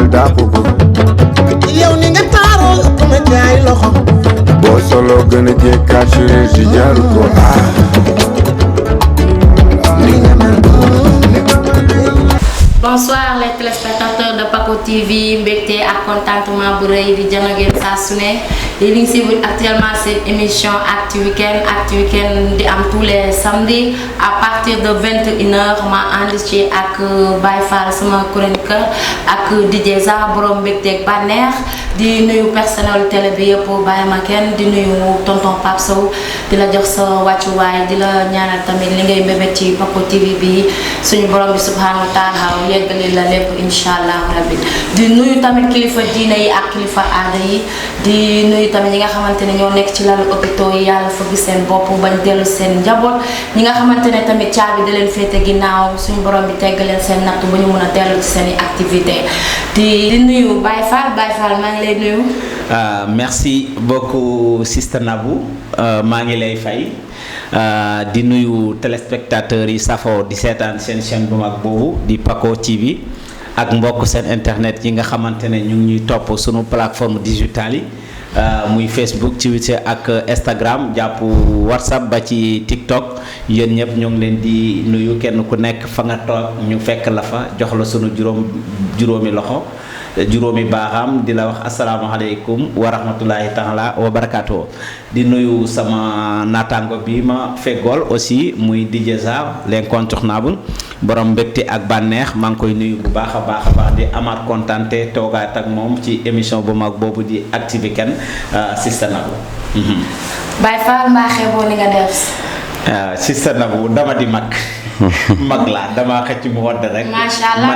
mel daa ko bëgg yow ni nga taaroo ëpp ma jaay loxo boo solo gën a jekkaat chirurgie jaru ko Bonsoir les téléspectateurs de Paco TV mbégte ak contentement bu rëy di jano ngeen saa su ne yéen ngi suivre actuellement cette émission Actu Weekend di am tous les samedis à partir de 21h ma ànd ci ak Baye Fall sama chroniqueur ak DJ Za borom mbégte ak bànneex di nuyu personnel télé bi yëpp bàyyi ma kenn di nuyu tonton Pape Sow di la jox sa wàccuwaay di la ñaanal tamit li ngay mbébét ci Paco TV bi suñu borom bi subhanahu wa taala yeggali la lépp inshallah rabbi di nuyu tamit kilifa diine yi ak kilifa aada yi di nuyu tamit ñi nga xamante ne ñoo nekk ci lalu hôpitaux yi yàlla fëgg seen bopp bañ dellu seen njaboot ñi nga xamante ne tamit caabi da leen féete ginnaaw suñu borom bi tegg leen seen nattu ba ñu mun a dellu ci seen i activité di nuyu Baye Fall maa ngi lay nuyu. Merci beaucoup Sister Nabou maa ngi lay fay. di nuyu téléspectateurs yi safo di seetaan seen chaîne bu mag boobu di Paco TV ak mbokk seen internet yi nga xamante ne ñu ngi ñuy topp sunu plateforme digitale yi muy Facebook Twitter ak Instagram jàpp WhatsApp ba ci TikTok yéen ñëpp ñu ngi leen di nuyu kenn ku nekk fa nga toog ñu fekk la fa jox la sunu juróomi loxo juróomi baaxam di la wax asalaamaaleykum wa rahmatulahi taala wa barakaatu di nuyu sama naataango bi ma feggool aussi muy DJ Za l'incontournable borom mbégte ak bànneex maa ngi koy nuyu bu baax a baax di amaat kontante toogaat ak moom ci émission bu mag boobu di Actu Weekend Sister Nabou. Baye Fall mbaa xeeboo ni nga def. Sister Nabou dama di mag. mag laa dama xëcc mu wodd rek. macha allah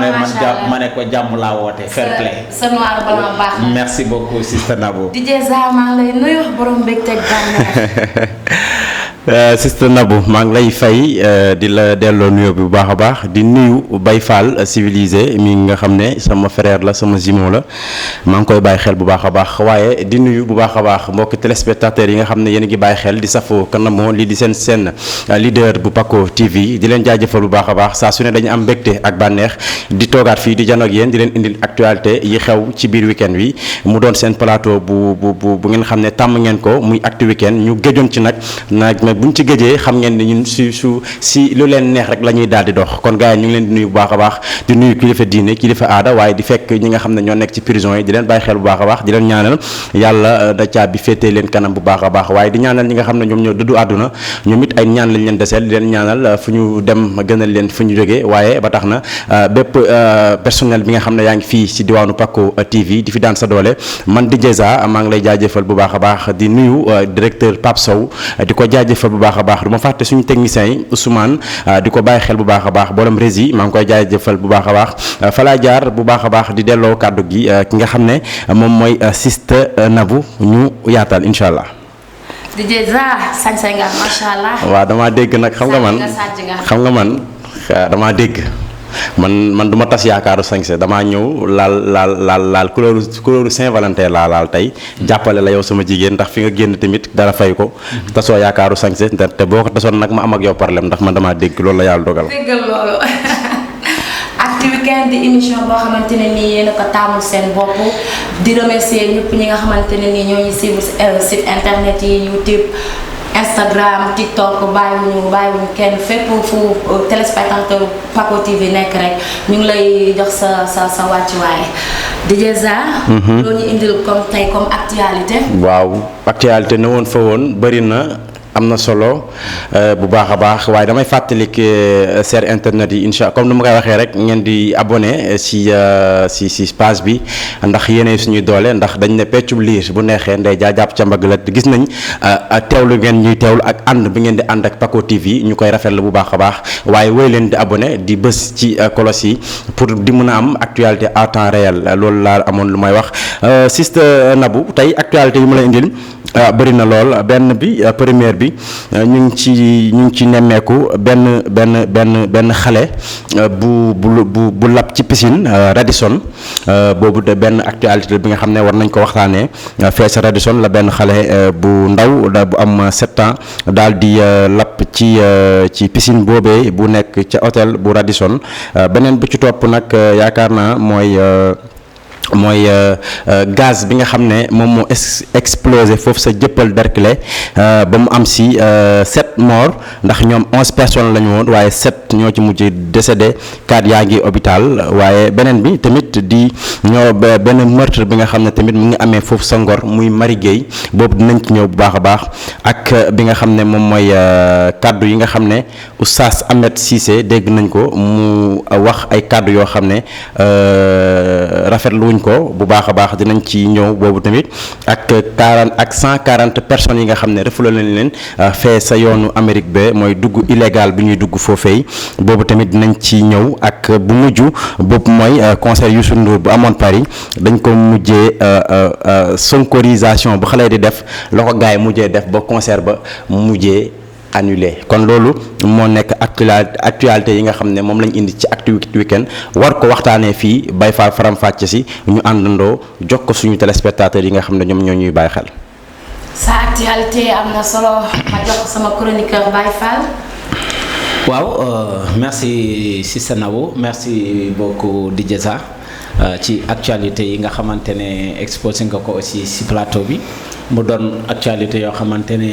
ma ne ko jàmm laa woote. fair play sa noir blanc baax na. merci beaucoup Sister Nabou. DJ Za maa ngi lay nuyu borom mbégte ak bànneex. Sister Nabou maa ngi lay fay di la delloo nuyoo bi bu baax a baax di nuyu Baye Fall civilisé mi nga xam ne sama frère la sama jumeau la maa ngi koy bàyyi xel bu baax a baax waaye di nuyu bu baax a baax mbokki téléspectateurs yi nga xam ne yéen a ngi bàyyi xel di safoo kanamoo lii di seen leader bu Paco TV di leen jaajëfal bu baax a baax saa su ne dañu am mbégte ak bànneex di toogaat fii di janoog yéen di leen indil actualité yi xew ci biir weekend wi mu doon seen plateau bu ngeen xam ne tàmm ngeen ko muy Actu Weekend ñu géjoon ci nag buñ ci géejee xam ngeen ne ñun si lu leen neex rek la ñuy daal di dox kon gars yi ñu ngi leen di nuyu bu baax a baax di nuyu kilifa diine kilifa aada waaye di fekk ñi nga xam ne ñoo nekk ci prison yi di leen bàyyi xel bu baax a baax di leen ñaanal yàlla da caa bi féetee leen kanam bu baax a baax waaye di ñaanal ñi nga xam ne ñoom ñoo dëddu àdduna ñoom it ay ñaan lañ leen deseel di leen ñaanal fu ñu dem gënal leen fu ñu jógee waaye ba tax na bépp personnel bi nga xam ne yaa ngi fii ci diwaanu Paco TV di fi daan sa doole man DJ Za maa ngi lay jaajëfal bu baax a baax di nuyu directeur Pape Sow di ko jaajëfal bu baax a baax du ma fàtte suñu technicien yi Ousmane di ko bàyyi xel bu baax a baax boolem rési maa ngi koy jaajëfal bu baax a baax fa laa jaar bu baax a baax di delloo kàddu gi ki nga xam ne moom mooy Sister Nabou ñu yaatal incha allah. DJ Za sañ-sañ nga macha allah. waaw damaa dégg nag xam nga man damaa dégg. man du ma tas yaakaaru sañse damaa ñëw laal couleur Saint-Valentin laal tey jàppale la yow sama jigéen ndax fi nga génn tamit dara fay ko tasoo yaakaaru sañse te boo ko tasoon nag ma am ak yow problème ndax man damaa dégg loolu la yàlla dogal. déggal loolu Actu Weekend di émission boo xamante ne nii yéen a ko taamul seen bopp di remercier ñëpp ñi nga xamante ne nii ñoo ñu suivre site internet yi YouTube Instagram TikTok bàyyiwuñu kenn fépp fu téléspectateur Paco TV nekk rek ñu ngi lay jox sa wàccuwaay DJ Za. loo ñu indil comme actualité. waaw actualité ne woon fa woon bëri na. am na solo bu baax a baax waaye damay fàttali seen internet yi incha comme ni ma koy waxee rek ngeen di abonné si page bi ndax yéene suñuy doole ndax dañ ne peccum liir bu neexee ndey jaa jàpp ca mbagg la gis nañ teewlu ngeen ñuy teewlu ak ànd bi ngeen di ànd ak Paco TV ñu koy rafetlu bu baax a baax waaye woy leen di abonné di bës ci kolos yi pour di mën a am actualité à temps réel loolu laa amoon lu may wax Sister Nabou tey actualité yi ma la indil bëri na lool benn bi première bi ñu ngi ci nemmeeku benn xale bu lab ci piscine Radisson boobu de benn actualité bi nga xam ne war nañ ko waxtaanee fee sa Radisson la benn xale bu ndaw bu am 7 ans daal di lab ci piscine boobee bu nekk ca hôtel bu Radisson beneen bu ci topp nag yaakaar naa mooy mooy gaz bi nga xam ne moom moo explosé foofu sa Jëppal Derklé ba mu am si 7 morts ndax ñoom 11 personnes la ñu woon waaye 7 ñoo ci mujj décédé 4 yaa ngi hôpital waaye beneen bi tamit di ñoo benn meurtre bi nga xam ne tamit mu ngi amee foofu sa Ngor muy Marie Gueye boobu dinañ ci ñëw bu baax a baax ak bi nga xam ne moom mooy kaddu yi nga xam ne Oustaz Ahmed Cissé dégg nañ ko mu wax ay kaddu yoo xam ne rafetlu wuñ ko bu baax a baax dinañ ci ñëw boobu tamit ak 140 personnes yi nga xam ne refoulé nañ leen fee sa yoonu Amérique ba mooy dugg illégal bi ñuy dugg foofee boobu tamit dinañ ci ñëw ak bu mujj boobu mooy concert Youssou Ndour bu amoon Paris dañ ko mujjee sonkorisation bu xale di def la ko gars yi mujjee def ba concert ba mujjee annulé kon loolu moo nekk actualité yi nga xam ne moom lañ indi ci Actu Weekend war ko waxtaanee fii Baye Fall faram-fàcce si ñu àndandoo jox ko suñu téléspectateurs yi nga xam ne ñoom ñoo ñuy bàyyi xel. sa actualité am na solo ma jox ko sama chroniqueur Baye Fall. waaw merci Sister Nabou merci beaucoup DJ Za ci actualité yi nga xamante ne exposé nga ko aussi si plateau bi mu doon actualité yoo xamante ne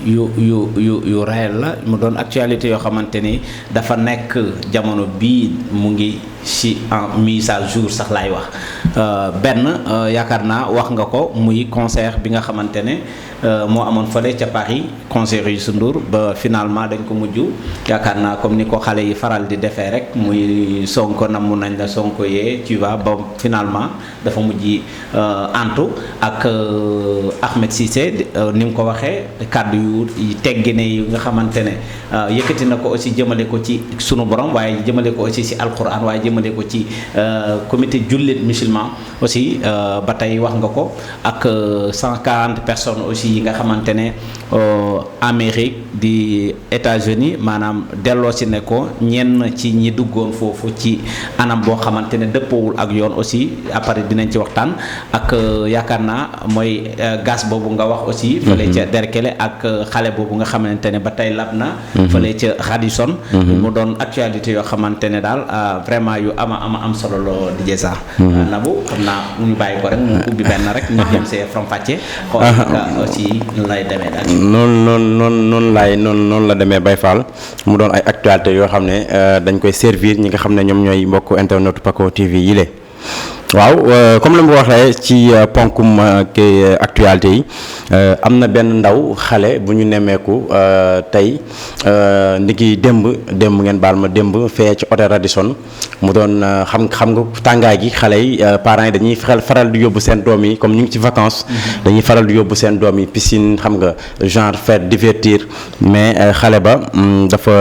yu réel la mu doon actualité yoo xamante ni dafa nekk jamono bii mu ngi si en mise à jour sax laay wax benn yaakaar naa wax nga ko muy concert bi nga xamante ne moo amoon fële ca Paris concert Youssou Ndour ba finalement dañ ko mujj yaakaar naa comme ni ko xale yi faral di defee rek muy Sonko namm nañ la Sonko yee tu vois ba finalement dafa mujj antu ak Ahmed Cissé ni mu ko waxee kàddu yu teggine yi nga xamante ne yëkkati na ko aussi jëmale ko ci sunu borom waaye jëmale ko aussi si alquran waaye jëmale ko ci comité jullit musulman aussi ba tey wax nga ko ak 140 personnes aussi yi nga xamante ne Amérique di États-Unis maanaam delloo si ne ko ñenn ci ñi duggoon foofu ci anam boo xamante ne dëppoowul ak yoon aussi après dinañ ci waxtaan ak yaakaar naa mooy gaz boobu nga wax aussi fële ca Derklé ak xale boobu nga xamante ne ba tey lab na fële ca Radisson mu doon actualité yoo xamante ne daal vraiment yu am solo loo di jesa Nabou xam naa ñu bàyyi ko rek mu ubbi benn rek ñu jëm see from fàcce xool aussi nu lay demee daal noonu la demee Baye Fall mu doon ay actualité yoo xam ne dañ koy servir ñi nga xam ne ñoom ñooy mbokk internet Paco TV yi le waaw comme la ma ko waxee ci ponkum ki actualité yi am na benn ndaw xale bu ñu nemmeeku tey ndiki démb ngeen baal ma démb fee ci hôtel Radisson mu doon xam nga tàngaay gi xale yi parents yi dañuy faral di yóbbu seen doom yi comme ñu ngi ci vacances dañuy faral di yóbbu seen doom yi piscine xam nga genre faire divertir mais xale ba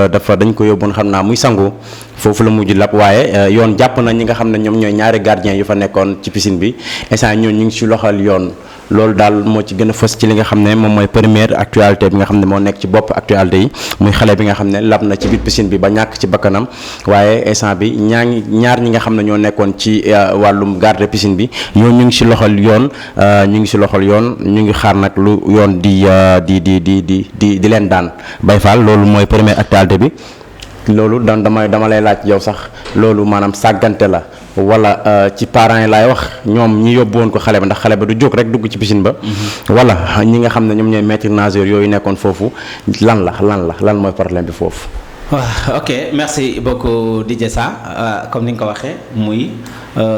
dafa dañ ko yóbboon xam naa muy sangu foofu la mujj lab waaye yoon jàpp na ñi nga xam ne ñoom ñooy ñaari gardien yu fa nekkoon ci piscine bi instant ñoom ñu ngi ci loxal yoon loolu daal moo ci gën a fës ci li nga xam ne moom mooy première actualité bi nga xam ne moo nekk ci bopp actualité yi muy xale bi nga xam ne lab na ci biir piscine bi ba ñàkk ci bakkanam waaye instant bi ñaar ñi nga xam ne ñoo nekkoon ci wàllum garde piscine bi ñoo ñu ngi ci loxal yoon ñu ngi xaar nag lu yoon di leen daan Baye Fall loolu mooy première actualité bi. loolu dama lay laaj yow sax loolu maanaam sàggante la wala ci parents yi laay wax ñoom ñi yóbbu woon ko xale ba ndax xale ba du jóg rek dugg ci piscine ba wala ñi nga xam ne ñoom ñooy maître nageur yooyu nekkoon foofu lan mooy problème bi foofu. waaw ok merci beaucoup DJ Sa comme ni nga ko waxee muy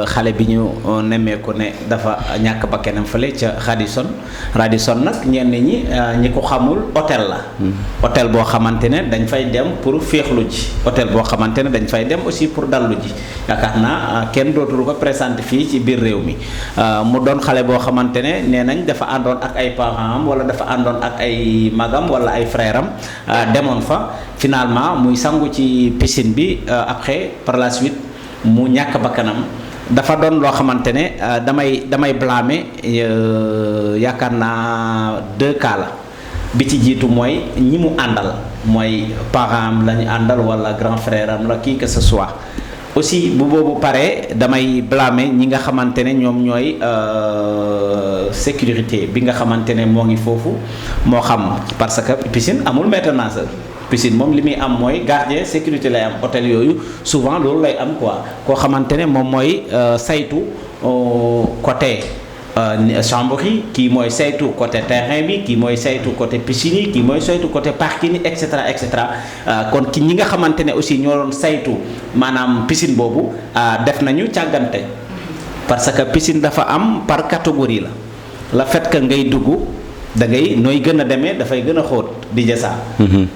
xale bi ñu nemmeeku ne dafa ñàkk bakkanam fële ca Radisson nag ñenn ñi ko xamul hôtel la. hôtel boo xamante ne dañ fay dem pour féexlu ji hôtel boo xamante ne dañ fay dem aussi pour dallu ji yaakaar naa kenn dootul ko présenté fii ci biir réew mi mu doon xale boo xamante ne nee nañ dafa àndoon ak ay parents am wala dafa àndoon ak ay magam wala ay frère am demoon fa finalement muy sangu ci piscine bi après par la suite mu ñàkk bakkanam. dafa doon loo xamante ne damay blâmer yaakaar naa 2 cas la bi ci jiitu mooy ñi mu àndal mooy parent am la ñu àndal wala grand frère am la qui que ce soit aussi bu boobu paree damay blâmer ñi nga xamante ne ñoom ñooy sécurité bi nga xamante ne moo ngi foofu moo xam parce que piscine amul maître nageur piscine moom li muy am mooy gardien sécurité lay am hôtel yooyu souvent loolu lay am quoi koo xamante ne moom mooy saytu côté chambre yi kii mooy saytu côté terrain bi kii mooy saytu côté piscine yi kii mooy saytu côté parking yi et cetera et cetera kon ki ñi nga xamante ne aussi ñoo doon saytu maanaam piscine boobu def nañu càggante parce que piscine dafa am par catégorie la fait que ngay dugg da ngay nooy gën a demee dafay gën a xóot di jësaa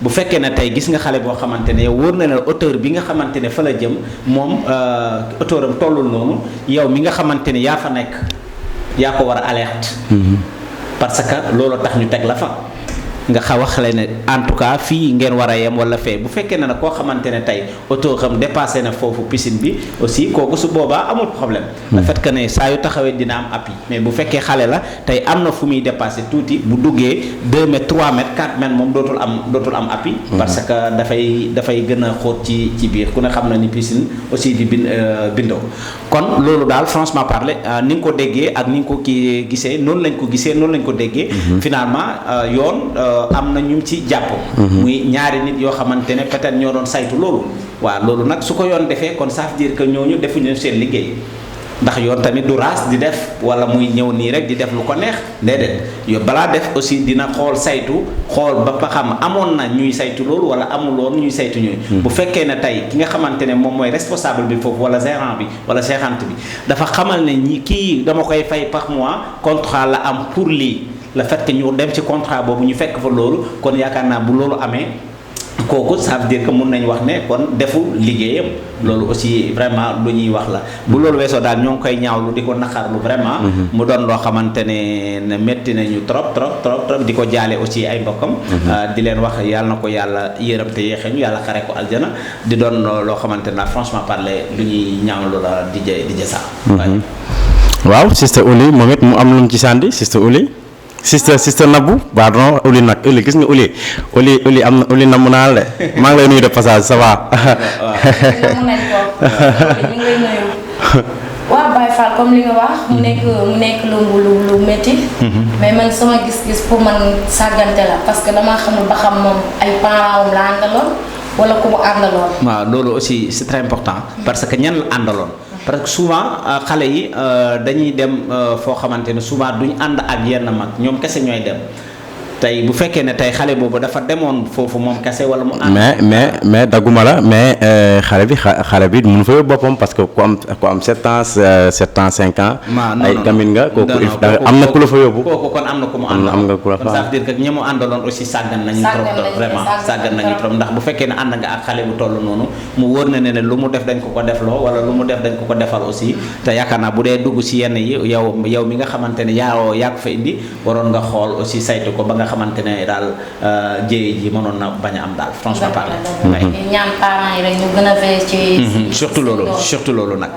bu fekkee ne tey gis nga xale boo xamante ne yow wóor na ne hauteur bi nga xamante ne fa la jëm moom hauteur am tollul noonu yow mi nga xamante ne yaa fa nekk yaa ko war a alerte parce que loolu tax ñu teg la fa nga xaw a xale ne en tout cas fii ngeen war a yem wala fee bu fekkee ne nag koo xamante ne tey auto xam dépassé na foofu piscine bi aussi kooku su boobaa amul problème le fait que ne saa yu taxawee dina am appui mais bu fekkee xale la tey am na fu muy dépassé tuuti bu duggee 2 mètres 3 mètres 4 mètres moom dootul am appui parce que dafay gën a xóot ci biir ku ne xam na ni piscine aussi di bindoo kon loolu daal franchement parler ni nga ko déggee ak ni nga ko kii gisee noonu lañ ko déggee finalement yoon am na ñu ci jàpp muy ñaari nit yoo xamante ne peut-être ñoo doon saytu loolu waaw loolu nag su ko yoon defee kon ça veut dire que ñooñu defuñu seen liggéey ndax yoon tamit du raas di def wala muy ñëw nii rek di def lu ko neex déedéet yow balaa def aussi dina xool saytu xool ba xam amoon na ñuy saytu loolu wala amuloon ñuy saytu ñooñu bu fekkee ne tey ki nga xamante ne moom mooy responsable bi foofu wala gérant bi wala gérante bi dafa xamal ne ñi kii dama koy fay par mois contrat la am pour lii le fait que ñu dem ci contrat boobu ñu fekk fa loolu kon yaakaar naa bu loolu amee kooku ça veut dire que mun nañ wax ne kon defu liggéeyam loolu aussi vraiment lu ñuy wax la bu loolu weesoo daal ñoo ngi koy ñaawlu di ko naqarlu vraiment mu doon loo xamante ne métti nañu trop di ko jaale aussi ay mbokkam di leen wax yàlla na ko yàlla yërëm te yeexe ñu yàlla xare ko aljana di doon loo xamante ne franchement parler lu ñuy ñaawlu la di jësa waaw sister Oly moom it mu am lu mu ci sànni sister Oly sister Nabou pardon Oly nag Oly gis nga Oly am na Oly namm naa la de maa ngi lay nuyu de passage ça va. namm nañ ko ñu ngi lay nuyu waaw Baye Fall comme li nga wax mu nekk lu métti mais man sama gis-gis pour man sàggante la parce que damaa xamul ba xam moom ay parents la àndaloon wala ku mu àndaloon. waaw loolu aussi c'est très important parce que ñan la àndaloon. parce que souvent xale yi dañuy dem foo xamante ne souvent duñ ànd ak yenn mag ñoom kese ñooy dem tey bu fekkee ne tey xale boobu dafa demoon foofu moom kese wala mu ànd. mais dagguma la mais xale bi mënu fa yóbbu boppam parce que ku am 7 ans 5 ans. ay gamine nga kooku am na ku la fa yóbbu. kooku kon am na ku mu ànd. am nga ku la fa ça veut dire que ñi mu àndaloon aussi sàggan nañu trop vraiment sàggan nañu trop ndax bu fekkee ne ànd nga ak xale bu toll noonu mu wóor na ne lu mu def dañ ko defloo wala lu mu def dañ ko defal aussi te yaakaar naa bu dee dugg ci yenn yi yow mi nga xamante ne yaa ko fa indi waroon nga xool aussi saytu ko ba nga xamante ne daal jéey ji mënoon na bañ a am daal franchement parler. ñaan parents yi rek ñu gën a veiller ci. surtout loolu nag.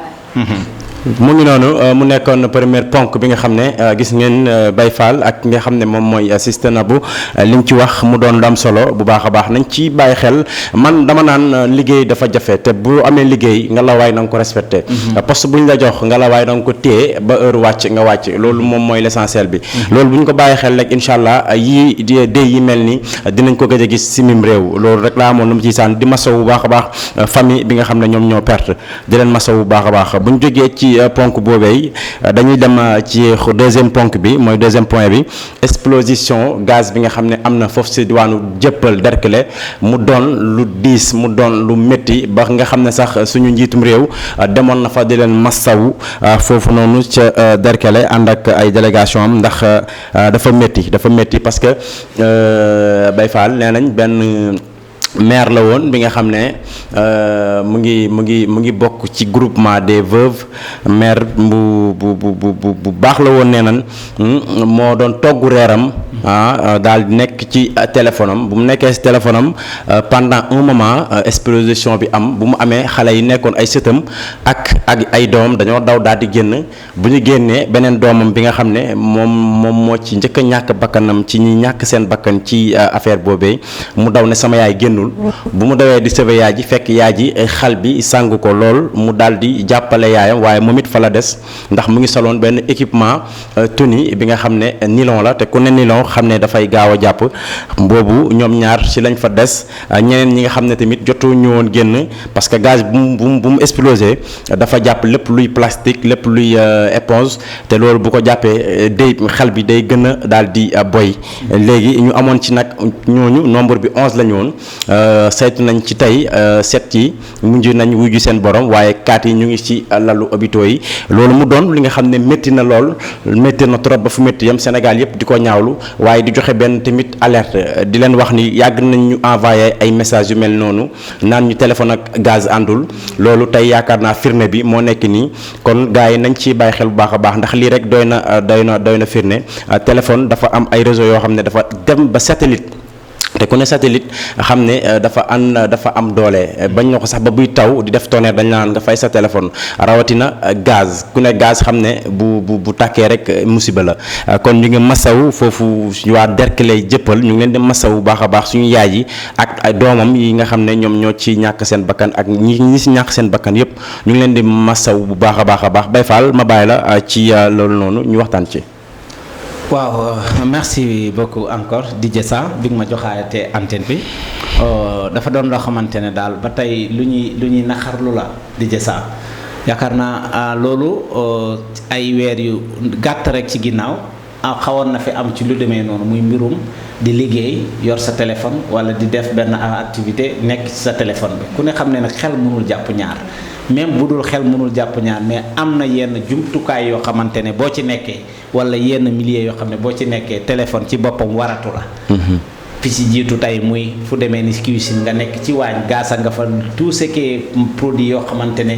mu ngi noonu mu nekkoon première ponk bi nga xam ne gis ngeen Baye Fall ak nga xam ne moom mooy sister Nabou li mu ci wax mu doon lu am solo bu baax a baax nañ ci bàyyi xel man dama naan liggéey dafa jafe te bu amee liggéey nga la waay na nga ko respecté poste bu ñu la jox nga la waay na nga ko téye ba heure wàcc nga wàcc loolu moom mooy l'essentiel bi loolu bu ñu ko bàyyi xel rek incha allah yii déy yi mel ni dinañ ko gëj a gis si mim réew loolu rek laa amoon lu mu ciy sànni di masaw bu baax a baax famille bi nga xam ne ñoom ñoo perte di leen masaw bu baax a baax bu ñu jógee ci ponk boobee dañuy dem ci deuxième ponk bi mooy deuxième point bi explosion gaz bi nga xam ne am na foofu si diwaanu Jëppal Derklé mu doon lu diis mu doon lu métti ba nga xam ne sax suñu njiitum réew demoon na fa di leen massawu foofu noonu ca Derklé ànd ak ay délégation am ndax dafa métti parce que Baye Fall nee nañ benn maire la woon bi nga xam ne mu ngi bokk ci groupement des veuves maire bu baax la woon nee nañ moo doon togg reeram daal di nekk ci téléphone am bu mu nekkee ci téléphone am pendant un moment explosion bi am bu mu amee xale yi nekkoon ay sëtam ak ay doomam dañoo daw daal di génn bu ñu génnee beneen doomam bi nga xam ne moom moo ci njëkk a ñàkk bakkanam ci ñi ñàkk seen bakkan ci affaire boobee mu daw ne sama yaay génnul génnul bu mu dawee di sauver yaay ji fekk yaay ji xal bi sàng ko lool mu daal di jàppale yaayam waaye moom it fa la des ndax mu ngi soloon benn équipement tenue bi nga xam ne nylon la te ku ne nylon xam ne dafay gaaw a jàpp boobu ñoom ñaar ci lañ fa des ñeneen ñi nga xam ne tamit jotu ñëwoon génn parce que gaz bu mu explosé dafa jàpp lépp luy plastique lépp luy éponge te loolu bu ko jàppee day xel bi day gën a daal di boy léegi ñu amoon ci nag ñooñu nombre bi 11 la ñu woon saytu nañ ci tey 7 yi mujj nañ wuyu seen borom waaye 4 yi ñu ngi ci lalu hôpitaux yi loolu mu doon li nga xam ne métti na lool métti na trop ba fu métti yam Sénégal yëpp di ko ñaawlu waaye di joxe benn tamit alerte di leen wax ni yàgg nañ ñu envoyé ay messages yu mel noonu naan ñu téléphone ak gaz àndul loolu tey yaakaar naa firnde bi moo nekk nii kon gars yi nañ ci bàyyi xel bu baax a baax ndax lii rek doy na firnde téléphone dafa am ay réseau yoo xam ne dafa dem ba satellite te ku ne satellite xam ne dafa am doole bañ na ko sax ba buy taw di def tonnerre dañ naan nga fay sa téléphone rawatina gaz ku ne gaz xam ne bu tàkkee rek musiba la kon ñu ngi masaw foofu waa Derklé jëppal ñu ngi leen di masaw bu baax a baax suñu yaay yi ak ay doomam yi nga xam ne ñoom ñoo ci ñàkk seen bakkan ak ñi si ñàkk seen bakkan yépp ñu ngi leen di masaw bu baax a baax Baye Fall ma bàyyi la ci loolu noonu ñu waxtaan ci. waaw merci beaucoup encore DJ Sa bi nga ma joxaatee antenne bi dafa doon loo xamante ne daal ba tey lu ñuy naxarlu la DJ Sa yaakaar naa loolu ay weer yu gàtt rek ci ginnaaw xawoon na fi am ci lu demee noonu muy mbirum di liggéey yor sa téléphone wala di def benn activité nekk ci sa téléphone bi ku ne xam ne nag xel mënul jàpp ñaar même bu dul xel mënul jàpp ñaar mais am na yenn jumtukaay yoo xamante ne boo ci nekkee wala yenn milliers yoo xam ne boo ci nekkee téléphone ci boppam waratu la fi ci jiitu tey muy fu demee ni cuisine nga nekk ci waañ gaasa nga fa tout ce qui est produit yoo xamante ne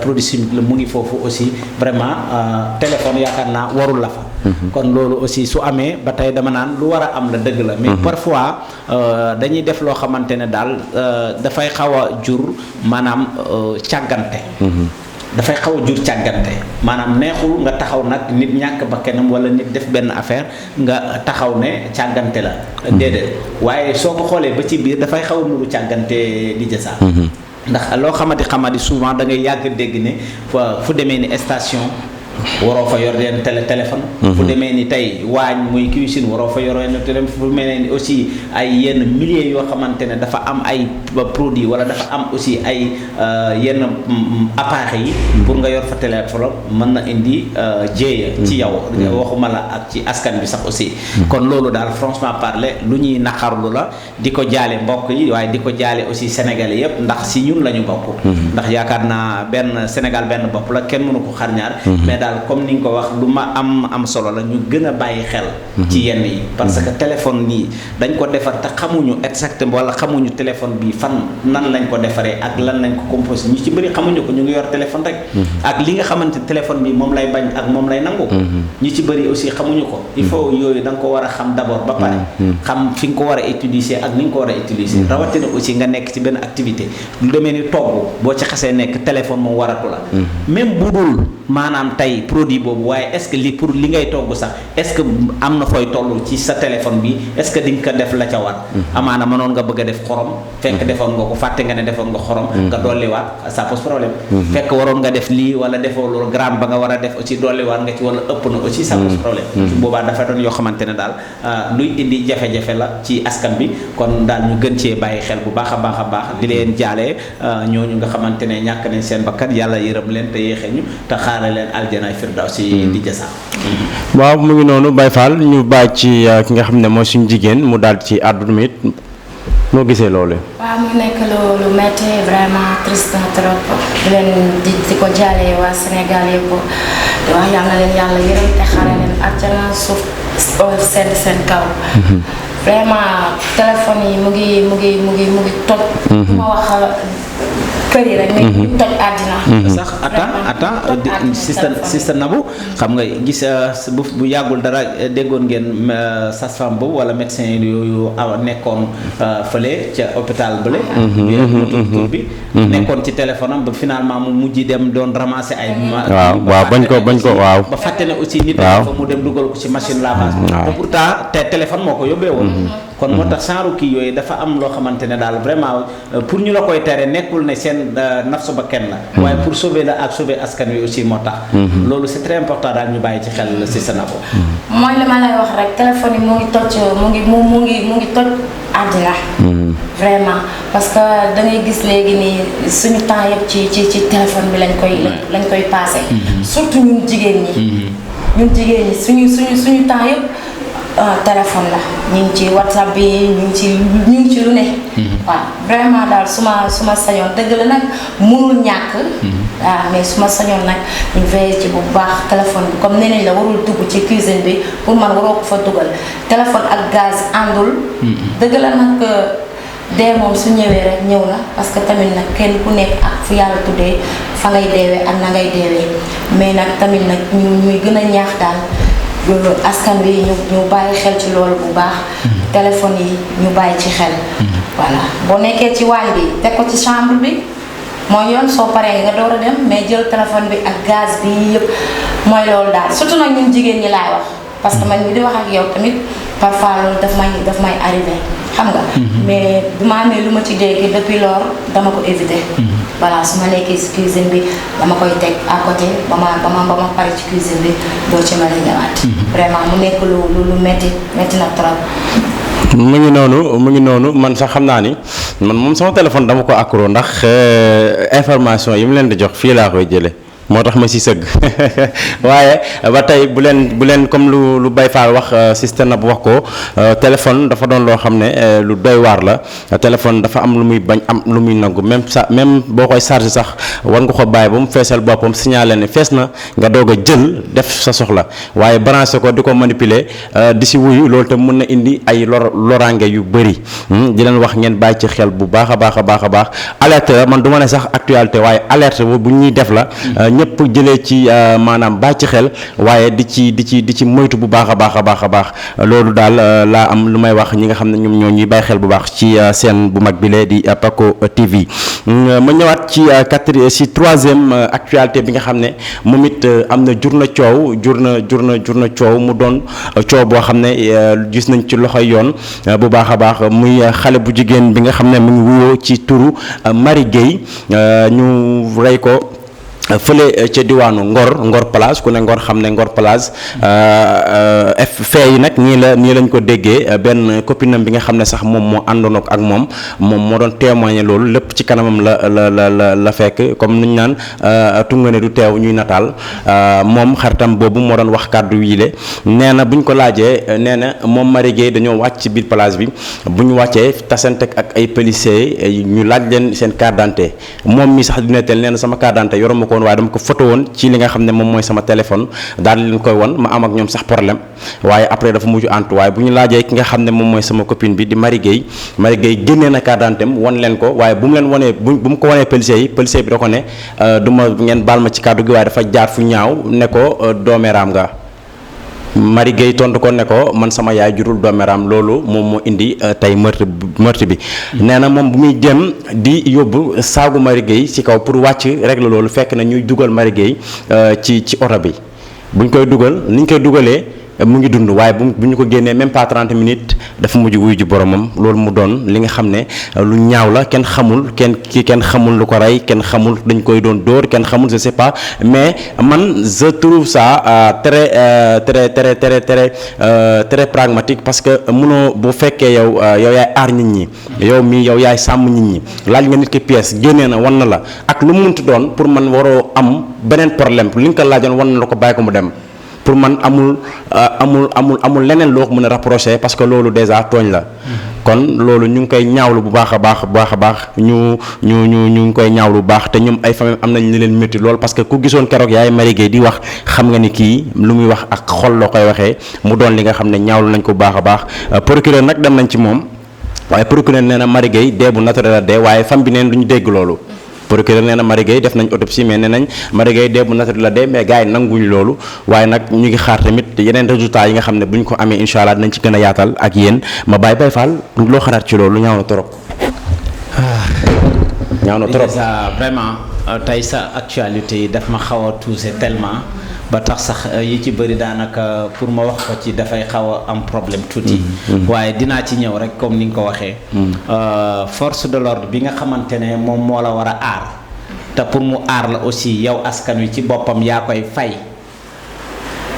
produit chimique la mu ngi foofu aussi vraiment téléphone yaakaar naa warul la fa kon loolu aussi su amee ba tey dama naan lu war a am la dëgg la mais parfois dañuy def loo xamante ne daal dafay xaw a jur maanaam càggante dafay xaw a jur càggante maanaam neexul nga taxaw nag nit ñàkk ba kenam wala nit def benn affaire nga taxaw ne càggante la déedéet waaye soo ko xoolee ba ci biir dafay xaw a nuru càggante di jësaa ndax loo xamadi souvent da ngay yàgg dégg ne fu demee ni station waroo fa yor yenn téléphone fu demee ni tey waañ muy cuisine waroo fa yor yenn téléphone fu mel ni aussi ay yenn milliers yoo xamante ne dafa am ay produits wala dafa am aussi ay yenn appareils yi pour nga yor fa téléphone mën na indi jéeya ci yow waxuma la ak ci askan bi sax aussi kon loolu daal franchement parler lu ñuy naqarlu la di ko jaale mbokk yi waaye di ko jaale aussi sénégalais yépp ndax si ñun la ñu bokk ndax yaakaar naa benn Sénégal benn bopp la kenn mënu ko xar ñaar mais daal comme ni nga ko wax lu ma am solo la ñu gën a bàyyi xel ci yenn yi parce que téléphone yi dañ ko defar te xamuñu exactement wala xamuñu téléphone bi fan nan lañ ko defaree ak lan lañ ko composé ñu ci bëri xamuñu ko ñu ngi yor téléphone rek ak li nga xamante téléphone bi moom lay bañ ak moom lay nangu ñu ci bëri aussi xamuñu ko il faut yooyu da nga ko war a xam d'abord ba pare xam fi nga ko war a utiliser ak ni nga ko war a utiliser rawatina aussi nga nekk ci benn activité lu demee ni togg boo ci xasee nekk téléphone moom waratu la même bu dul maanaam tey produit boobu waaye est-ce que li pour li ngay togg sax est-ce que am na fooy toll ci sa téléphone bi est-ce que di nga ko def la ca war amaana mënoon nga bëgg a def xorom fekk defoon nga ko fàtte nga ne defoon nga xorom nga dolliwaat ça pose problème fekk waroon nga def lii wala defoo loolu gramme ba nga war a def aussi dolliwaat nga ci wala ëpp na aussi ça pose problème su boobaa dafa doon yoo xamante ne daal luy indi jafe-jafe la ci askan bi kon daal ñu gën cee bàyyi xel bu baax a baax di leen jaalee ñooñu nga xamante ne ñàkk nañ seen bakkan yàlla yërëm leen te yéexee ñu te xaare leen aljana firdawsi di jasa waaw mu ngi noonu Baye Fall ñu bàyyi ci ki nga xam ne mooy suñu jigéen mu daal ci àdduna it noo gisee loolu. waaw mu nekk lu métti vraiment triste na trop di leen di ko jaale waa Sénégal yëpp di wax yal na leen yàlla yërëm te xare leen àjjana suuf seen kaw. vraiment téléphone yi mu ngi toj. ma wax kër yi rek ñu toj àddina. sax sister Nabou xam nga gis bu yàggul dara déggoon ngeen sage-femme boobu wala médecin yooyu nekkoon fële ca hôpital bële. bi nekkoon ci téléphone am ba finalement mu mujj dem doon ramasser ay. waaw bañ ko waaw. ba fàtte ne aussi nit dafa mu dem dugal ko ci machine lavage. te pourtant te téléphone moo ko yóbbee woon. kon moo tax genre kii yooyu dafa am loo xamante ne daal vraiment pour ñu la koy tere nekkul ne seen nafsu ba kenn la waaye pour sauver la ak sauver askan wi aussi moo tax loolu c'est très important daal ñu bàyyi ci xel Sister Nabou. mooy li ma lay wax rek téléphone yi mu ngi toj mu ngi toj àddina vraiment parce que da ngay gis léegi nii suñu temps yëpp ci téléphone bi lañ koy passé surtout ñun jigéen ñi suñu temps yëpp téléphone la ñu ngi ci WhatsApp bi ñu ngi ci lu ne waaw vraiment daal su ma sañoon dëgg la nag mënul ñàkk waaw mais su ma sañoon nag ñu veillé ci bu baax téléphone bi comme nee nañ la warul dugg ci cuisine bi pour man waroo ko fa dugal téléphone ak gaz àndul dëgg la nag dee moom su ñëwee rek ñëw na parce que tamit nag kenn ku nekk ak fu yàlla tuddee fa ngay deewee ak na ngay deewee mais nag tamit nag ñuy gën a ñaax daal askan wi ñu bàyyi xel ci loolu bu baax téléphone yi ñu bàyyi ci xel voilà boo nekkee ci waañ bi teg ko ci chambre bi mooy yoon soo paree nga door a dem mais jël téléphone bi ak gaz bi yëpp mooy loolu daal surtout nag ñun jigéen ñi laay wax parce que man mi di wax ak yow tamit parfois loolu daf may arrivé xam nga mais bu ma amee lu ma ci dégg depuis lors dama ko éviter voilà su ma nekkee ci cuisine bi dama koy teg à côté ba ma pare ci cuisine bi doo ci mën a ñëwaat vraiment mu nekk lu metti na trop mu ngi noonu man sax xam naa ni man moom sama téléphone dama ko accro ndax information yi mu leen di jox fii laa koy jële moo tax ma si sëgg waaye ba tey bu leen comme lu Baye Fall wax Sister Nabou wax ko téléphone dafa doon loo xam ne lu doy waar la téléphone dafa am lu muy bañ am lu muy nangu même boo koy chargé sax war nga ko bàyyi ba mu feesal boppam signalé ne fees na nga doog a jël def sa soxla waaye branché ko di ko manipuler di si wuyu loolu te mën na indi ay loraange yu bëri di leen wax ngeen bàyyi ci xel bu baax a baax alerte la man du ma ne sax actualité waaye alerte bu ñuy def la ñëpp jëlee ci maanaam bàyyi ci xel waaye di ci moytu bu baax a baax loolu daal laa am lu may wax ñi nga xam ne ñoom ñoo ñuy bàyyi xel bu baax ci seen bu mag bi lee di Paco TV ma ñëwaat ci troisième actualité bi nga xam ne moom it am na jur na coow mu doon coow boo xam ne gis nañ ci loxoy yoon bu baax a baax muy xale bu jigéen bi nga xam ne mu ngi wuyoo ci turu Marie Gueye ñu rey ko fële ca diwaanu Ngor Place ku ne Ngor xam ne Ngor Place fee yi nag nii lañ ko déggee benn copinam bi nga xam ne sax moom moo àndoon ak moom moo doon témoigner loolu lépp ci kanamam la fekk comme nuñ naan tunga ne du teew ñuy nataal moom xaritam boobu moo doon wax kàddu yile nee na buñ ko laajee nee na moom Marie Gueye dañoo wàcc ci biir place bi bu ñu wàccee tasante ak ay policiers ñu laaj leen seen carte d'identité moom mi sax di netteel nee na sama carte d'identité yoruma ko woon waaye dama ko photo woon ci li nga xam ne moom mooy sama téléphone daal di leen koy won ma am ak ñoom sax problème waaye après dafa mujj antu waaye bu ñu laajee ki nga xam ne moom mooy sama copine bi di Marie Gueye génnee na carte d'identité am won leen ko waaye bu mu leen wonee bu mu ko wonee policier bi da ko ne du ma ngeen baal ma ci kàddu gi waaye dafa jaar fu ñaaw ne ko doomeeraam nga Marie Gueye tontu ko ne ko man sama yaay jurul doomeeraam loolu moom moo indi tey meurtre bi nee na moom bu muy dem di yóbbu saagu Marie Gueye ci kaw pour wàcc régler loolu fekk na ñuy dugal Marie Gueye ci oto bi buñ koy dugal niñ koy dugalee mu ngi dund waaye bu ñu ko génnee même pas 30 minutes dafa mujj wuyu ji boromam loolu mu doon li nga xam ne lu ñaaw la kenn xamul lu ko rey kenn xamul dañ koy doon dóor kenn xamul je sais pas mais man je trouve ça très pragmatique parce que mënoo bu fekkee yow yaay aar nit ñi yow yaay sàmm nit ñi laaj nga nit ki pièce génnee na wan na la ak lu mu munti doon pour man waroo am beneen problème li nga ko laajoon wan na la ko bàyyi ko mu dem. pour man amul leneen loo ko mën a rapproché parce que loolu déjà tooñ la kon loolu ñu ngi koy ñaawlu bu baax a baax ñu ngi koy ñaawlu bu baax te ñoom ay famille am nañ li leen métti lool parce que ku gisoon keroog yaay Marie Gueye di wax xam nga ni kii lu muy wax ak xol loo koy waxee mu doon li nga xam ne ñaawlu nañ ko bu baax a baax procureur nag dem nañ ci moom waaye procureur nee na Marie Gueye dee bu naturel la dee waaye femme bi neen du ñu dégg loolu procureur nee na Marie Gueye def nañ autopsie mais nee nañ Marie Gueye dee bu naturel la dee mais gars yi nanguñu loolu waaye nag ñu ngi xaar tamit yeneen résultats yi nga xam ne bu ñu ko amee incha allah dinañ ci gën a yaatal ak yéen ma bàyyi Baye Fall loo xalaat ci loolu ñaaw na trop. ñaaw na trop vraiment tey sa actualité yi daf ma xaw a touché tellement ba tax sax yi ci bëri daanaka pour ma wax ko ci dafay xaw a am problème tuuti. waaye dinaa ci ñëw rek comme ni nga ko waxee. force de l'ordre bi nga xamante ne moom moo la war a aar te pour mu aar la aussi yow askan wi ci boppam yaa koy fay.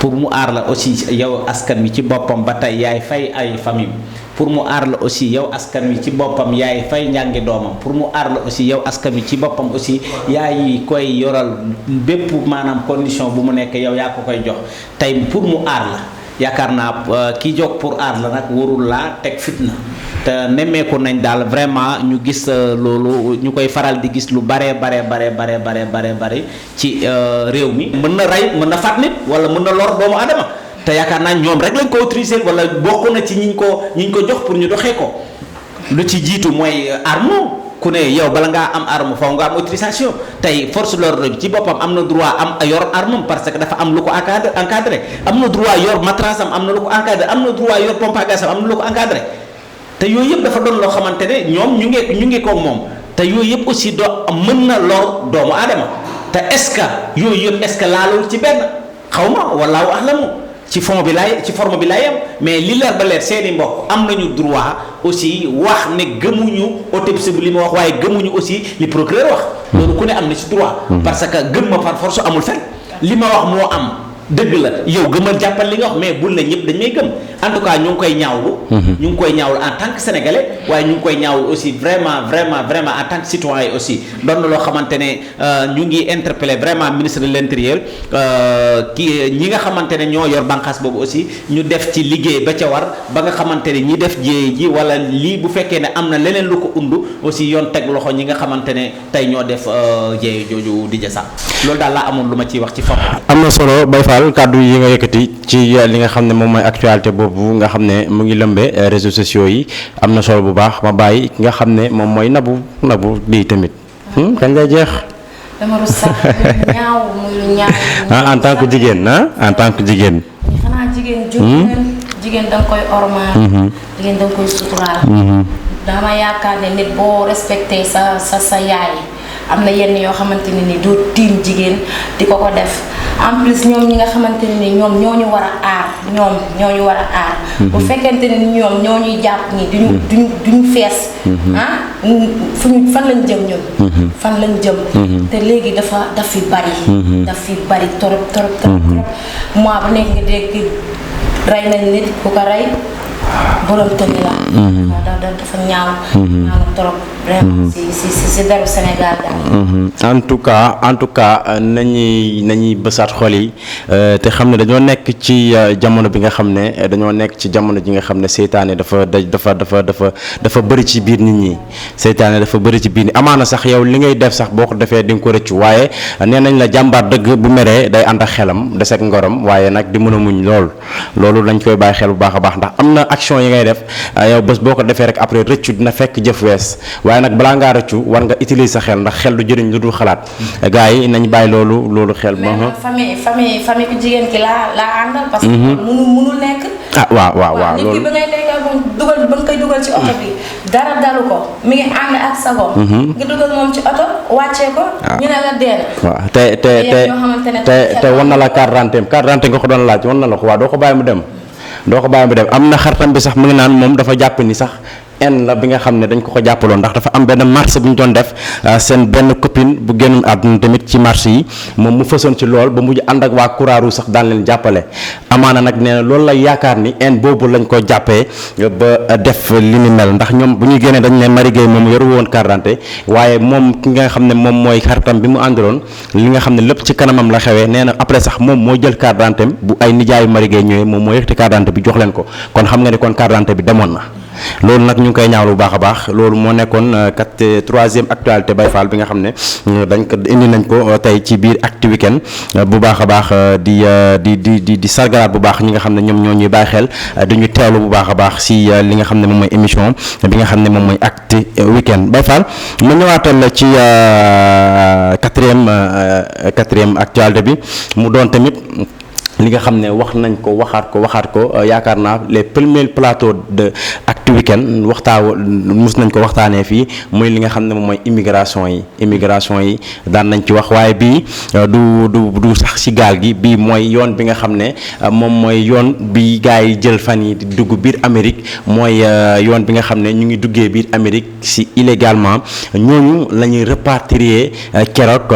pour mu aar la aussi yow askan wi ci boppam ba tey yaay fay ay famille pour mu aar la aussi yow askan wi ci boppam yaay fay njàngi doomam pour mu aar la aussi yow askan wi ci boppam aussi yaay koy yoral bépp maanaam condition bu mu nekk yow yaa ko koy jox tey pour mu aar la yaakaar naa ki jóg pour aar la nag warul laa teg fitna te nemmeeku nañ daal vraiment ñu gis loolu ñu koy faral di gis lu bare ci réew mi mën na rey mën na faat nit wala mën na lor doomu adama te yaakaar naa ñoom rek lañ ko autorisé wala bokk na ci ñiñ ko jox pour ñu doxee ko lu ci jiitu mooy arme ku ne yow bala ngaa am arme faw nga am autorisation tey force de l'ordre bi ci boppam am na droit am yor arme parce que dafa am lu ko encadré am na droit yor matras am na lu ko encadré am na droit yor pompe à gaz am na lu ko encadré te yooyu yëpp dafa doon loo xamante ne ñoom ñu ngi koog moom te yooyu yëpp aussi mën na lor doomu aadama te est-ce que yooyu yëpp est-ce que laalul ci benn xaw ma wallaahu ahlamu ci forme bi laay yem mais li leer ba leer seeni mbokk am nañu droit aussi wax ne gëmuñu autopsie bi li ma wax waaye gëmuñu aussi li procureur wax loolu ku ne am na ci droit parce que gëm ma par force amul fen li ma wax moo am dëgg la yow gëmal jàppal li nga wax mais bul na ñëpp dañ may gëm en tout cas ñu ngi koy ñaawlu en tant que sénégalais waaye ñu ngi koy ñaawlu aussi vraiment en tant que citoyen aussi doon na loo xamante ne ñu ngi interpeller vraiment ministre de l'intérieur ñi nga xamante ne ñoo yor bànqaas boobu aussi ñu def ci liggéey ba ca war ba nga xamante ne ñi def jéey ji wala lii bu fekkee ne am na leneen lu ko undu aussi yoon teg loxo ñi nga xamante ne tey ñoo def jéey jooju di jasa loolu daal laa amoon lu ma ciy wax ci forme am na solo Baye Fall kàddu yi nga yëkkati ci li nga xam ne moom mooy actualité boobu nga xam ne mu ngi lëmbe réseaux sociaux yi am na solo bu baax ma bàyyi ki nga xam ne moom mooy nabu lii tamit kañ lay jeex dama rus sax ñaaw muy lu ñaaw en tant que jigéen xanaa jigéen da nga koy ormaal jigéen da nga koy suturaal dama yaakaar ne nit boo respecté sa yaay am na yenn yoo xamante ne ni doo tiim jigéen di ko def en plus ñoom ñi nga xamante ne ni ñoom ñoo ñu war a aar bu fekkente ne ñoom ñoo ñuy jàpp ni duñu fees fan lañ jëm ñun fan lañ jëm te léegi daf fi bari torop mois bu nekk nga dégg rey nañ nit ku ko rey borom tënk la dafa ñaaw trop vraiment si deru Sénégal daal en tout cas nañuy bësaat xol yi te xam ne dañoo nekk ci jamono bi nga xam ne dañoo nekk ci jamono ji nga xam ne seytaane dafa bëri ci biir nit ñi seytaane dafa bëri ci biir amaana sax yow li ngay def sax boo ko defee di nga ko rëccu waaye nee nañ la jàmbaar dëgg bu meree day ànd ak xelam des ak ngorom waaye nag di mën a muñ loolu lañ koy bàyyi xel bu baax a baax ndax am na action yi ngay def yow bés boo ko defee rek après rëccu dina fekk jëf wees waaye nag balaa ngaa rëccu war nga utiliser sa xel ndax xel du jëriñ lu dul xalaat gars yi nañ bàyyi loolu xel. famille ku jigéen ki laa àndal. parce que mënul nekk. waaw loolu nit ki ba ngay nekk dugal ba nga koy dugal ci oto bi dara dalu ko mi ngi ànd ak sago. nga dugal moom ci oto wàccee ko. ñu ne la dee na. waaw te wan na la carte d'identité nga ko doon laaj wan na la ko waaw doo ko bàyyi mu dem. am na xaritam bi sax mu ngi naan moom dafa jàpp ni sax en la bi nga xam ne dañ ko jàppaloon ndax dafa am benn marché bu ñu doon def seen benn copine bu génn àdduna tamit ci marché yi moom mu fësoon ci lool ba mujj ànd ak waa Croix-Rouge sax daan leen jàppale amaana nag nee na loolu lay yaakaar ni en boobu lañ ko jàppee ba def li ni mel ndax ñoom bu ñu génnee dañ ne Marie Gueye moom yoru woon carte d'identité waaye moom ki nga xam ne moom mooy xaritam bi mu àndaloon li nga xam ne lépp ci kanamam la xewee nee na après sax moom moo jël carte d'identité bu ay nijaayu Marie Gueye ñëwee moom moo yëkkati carte d'identité bi jox leen ko kon xam nga ne kon carte d'identité bi demoon na loolu nag ñu ngi koy ñaawlu bu baax a baax loolu moo nekkoon troisième actualité Baye Fall bi nga xam ne dañ ko indi nañ ko tey ci biir Actu Weekend bu baax a baax di sargalaat bu baax ñi nga xam ne ñoom ñoo ñuy bàyyi xel di ñu teewlu bu baax a baax si li nga xam ne moom mooy émission bi nga xam ne moom mooy Actu Weekend Baye Fall ma ñëwaatal ci quatrième actualité bi mu doon tamit li nga xam ne wax nañ ko waxaat ko yaakaar naa les premiers plateaux de Actu Weekend mus nañ ko waxtaanee fii muy li nga xam ne moom mooy immigration yi daan nañ ci wax waaye bii du sax ci gaal gi bii mooy yoon bi nga xam ne moom mooy yoon bi gars yi jël fan yi di dugg biir Amérique mooy yoon bi nga xam ne ñu ngi duggee biir Amérique ci illégalement ñooñu la ñuy rapatrier keroog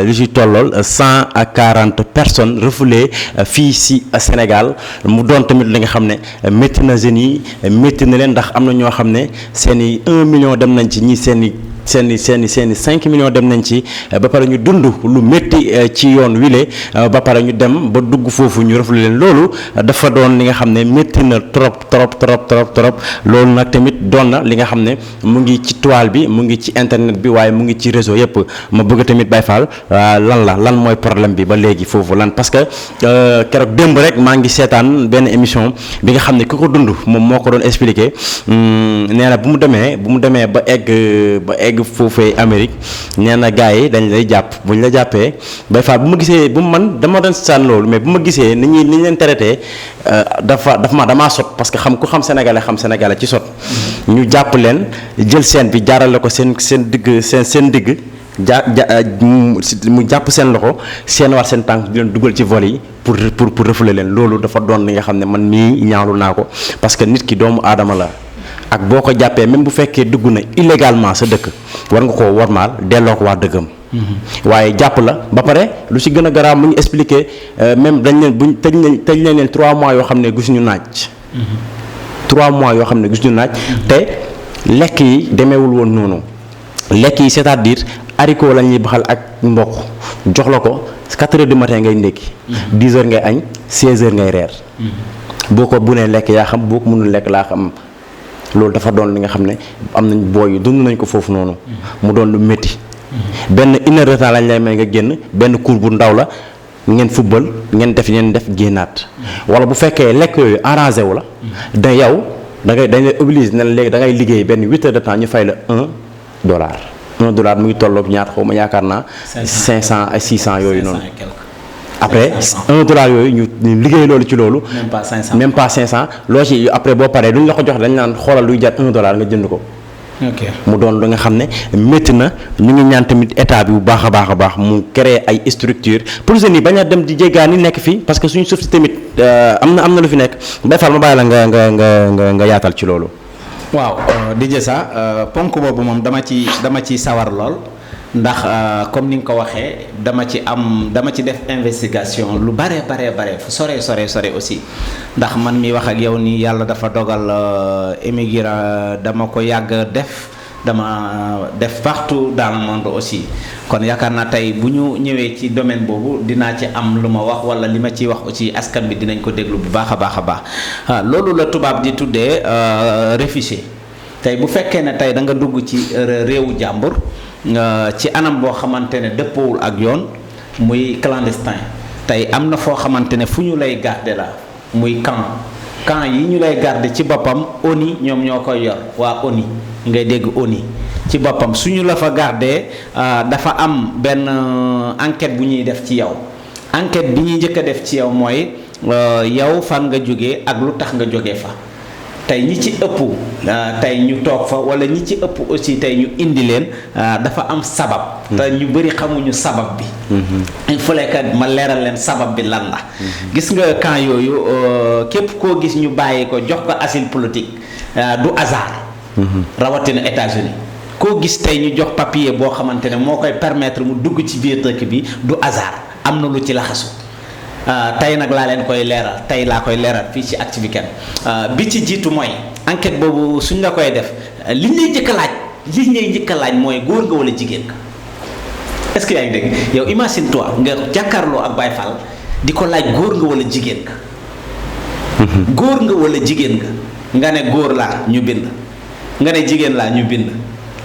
lu ci tollool 140 personnes refoulées fii ci Sénégal mu doon tamit li nga xam ne métti na jeunes yi métti na leen ndax am na ñoo xam ne seeni 1 million dem nañ ci ñi seeni 5 millions dem nañ ci ba pare ñu dund lu métti ci yoon wile ba pare ñu dem ba dugg foofu ñu refoulé leen loolu dafa doon li nga xam ne métti na trop loolu nag tamit doon na li nga xam ne mu ngi ci toile bi mu ngi ci internet bi waaye mu ngi ci réseau yëpp ma bëgg tamit Baye Fall lan mooy problème bi ba léegi foofu lan parce que keroog démb rek maa ngi seetaan benn émission bi nga xam ne ki ko dund moom moo ko doon expliqué nee na bu mu demee ba egg foofee Amérique nee na gars yi dañ lay jàpp bu ñu la jàppee Baye Fall bu ma gisee man dama doon sànn loolu mais bu ma gisee ni ñu leen traité damaa sot parce que xam sénégalais ci sot ñu jàpp leen jël seen bi jaarale ko seen digg mu jàpp seen loxo seen war seen tànk di leen dugal ci vol yi pour refouler leen loolu dafa doon li nga xam ne man mii ñaawlu naa ko parce que nit ki doomu aadama la ak boo ko jàppee même bu fekkee dugg na illégalement sa dëkk war nga koo wormaal delloo ko waa dëggam waaye jàpp la ba pare lu ci gën a garaaw mu ngi expliqué même dañ leen buñ tëj leen 3 mois yoo xam ne gisuñu naaj 3 mois yoo xam ne gisuñu naaj te lekk yi demeewul woon noonu lekk yi c'est-à-dire haricot lañ ñuy baxal ak mboq jox la ko 4 heures du matin ngay ndékki 10 heures ngay añ 16 heures ngay reer boo ko bu nee lekk yaa xam boo ko mënul lekk laa xam loolu dafa doon li nga xam ne am nañ booy yu dund nañ ko foofu noonu mu doon lu métti benn 1 heure de temps lañ lay may nga génn benn cours bu ndaw la ngeen football ngeen def génnaat wala bu fekkee lekk yooyu arrangé wu la da yow dañ lay obligé ne la léegi da ngay liggéey benn 8 heures de temps ñu fay la $1 mu ngi tolloog ñaata xaw ma yaakaar naa 500 ak 600 yooyu noonu après $1 yooyu ñu liggéey loolu ci loolu même pas 500 loo ci après boo paree duñ la ko jox dañ naan xoolal luy jar $1 nga jënd ko mu doon lu nga xam ne métti na ñu ngi ñaan tamit état bi bu baax a baax mu créer ay structure pour jeunes yi bañ a dem di jéggaani nekk fii parce que suñu suuf si tamit am na lu fi nekk Baye Fall ma bàyyi la nga yaatal ci loolu. waaw DJ Sa ponk boobu moom dama ci sawar lool ndax comme ni nga ko waxee dama ci def investigation lu bare fu sore aussi ndax man mi wax ak yow nii yàlla dafa dogal immigrant dama ko yàgg dama def partout dans le monde aussi kon yaakaar naa tey bu ñu ñëwee ci domaine boobu dinaa ci am lu ma wax wala li ma ciy wax aussi askan bi dinañ ko déglu bu baax a baax loolu la tubaab di tuddee réfugié tey bu fekkee ne tey da nga dugg ci réewu jàmbur ci anam boo xamante ne dëppoowul ak yoon muy clandestin tey am na foo xamante ne fu ñu lay garder la muy camp yi ñu lay garder ci boppam ONU ñoom ñoo koy yor waa ONU ngay dégg ONU ci boppam suñu la fa garder dafa am benn enquête bu ñuy def ci yow enquête bi ñuy njëkk a def ci yow mooy yow fan nga jógee ak lu tax nga jógee fa tey ñi ci ëpp tey ñu toog fa wala ñi ci ëpp aussi tey ñu indi leen dafa am sabab te ñu bëri xamuñu sabab bi il fallait que ma leeral leen sabab bi lan la gis nga camp yooyu képp koo gis ñu bàyyi ko jox ko asile politique du hasard rawatina États-Unis koo gis tey ñu jox papier boo xamante ne moo koy permettre mu dugg ci biir dëkk bi du hasard am na lu ci laxasu tey nag laa leen koy leeral tey laa koy leeral fii ci Actu Weekend bi ci jiitu mooy enquête boobu suñ la koy def liñ lay njëkk a laaj mooy góor nga wala jigéen nga est-ce que yaa ngi dégg yow imagine toi nga jàkkaarloo ak Baye Fall di ko laaj góor nga wala jigéen nga góor nga wala jigéen nga ne góor laa ñu bind nga ne jigéen laa ñu bind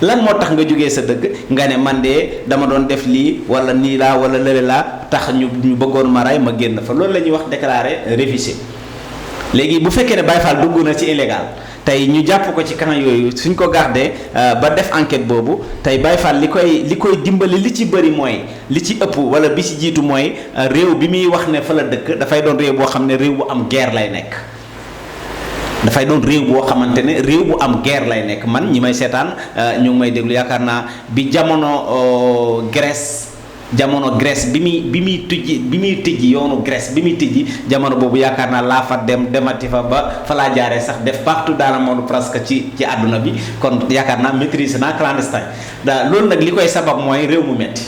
lan moo tax nga jógee sa dëkk nga ne man de dama doon def lii wala nii laa wala lële laa tax ñu bëggoon ma ray ma génn fa loolu la ñuy wax déclaré réfugié léegi bu fekkee ne Baye Fall dugg na ci illégal tey ñu jàpp ko ci camp yooyu suñ ko gardé ba def enquête boobu tey Baye Fall li koy dimbali li ci bëri mooy li ci ëpp wala bi ci jiitu mooy réew bi muy wax ne fa la dëkk dafay doon réew boo xam ne réew bu am guerre lay nekk. dafay doon réew boo xamante ne réew bu am guerre lay nekk man ñi may seetaan ñu ngi may déglu yaakaar naa bi jamono Grèce bi muy tijji yoonu Grèce bi muy tijji jamono boobu yaakaar naa laa fa demati fa ba fa laa jaaree sax def partout dans le monde presque ci àdduna bi kon yaakaar naa maîtriser naa clandestin loolu nag li koy sabab mooy réew mu metti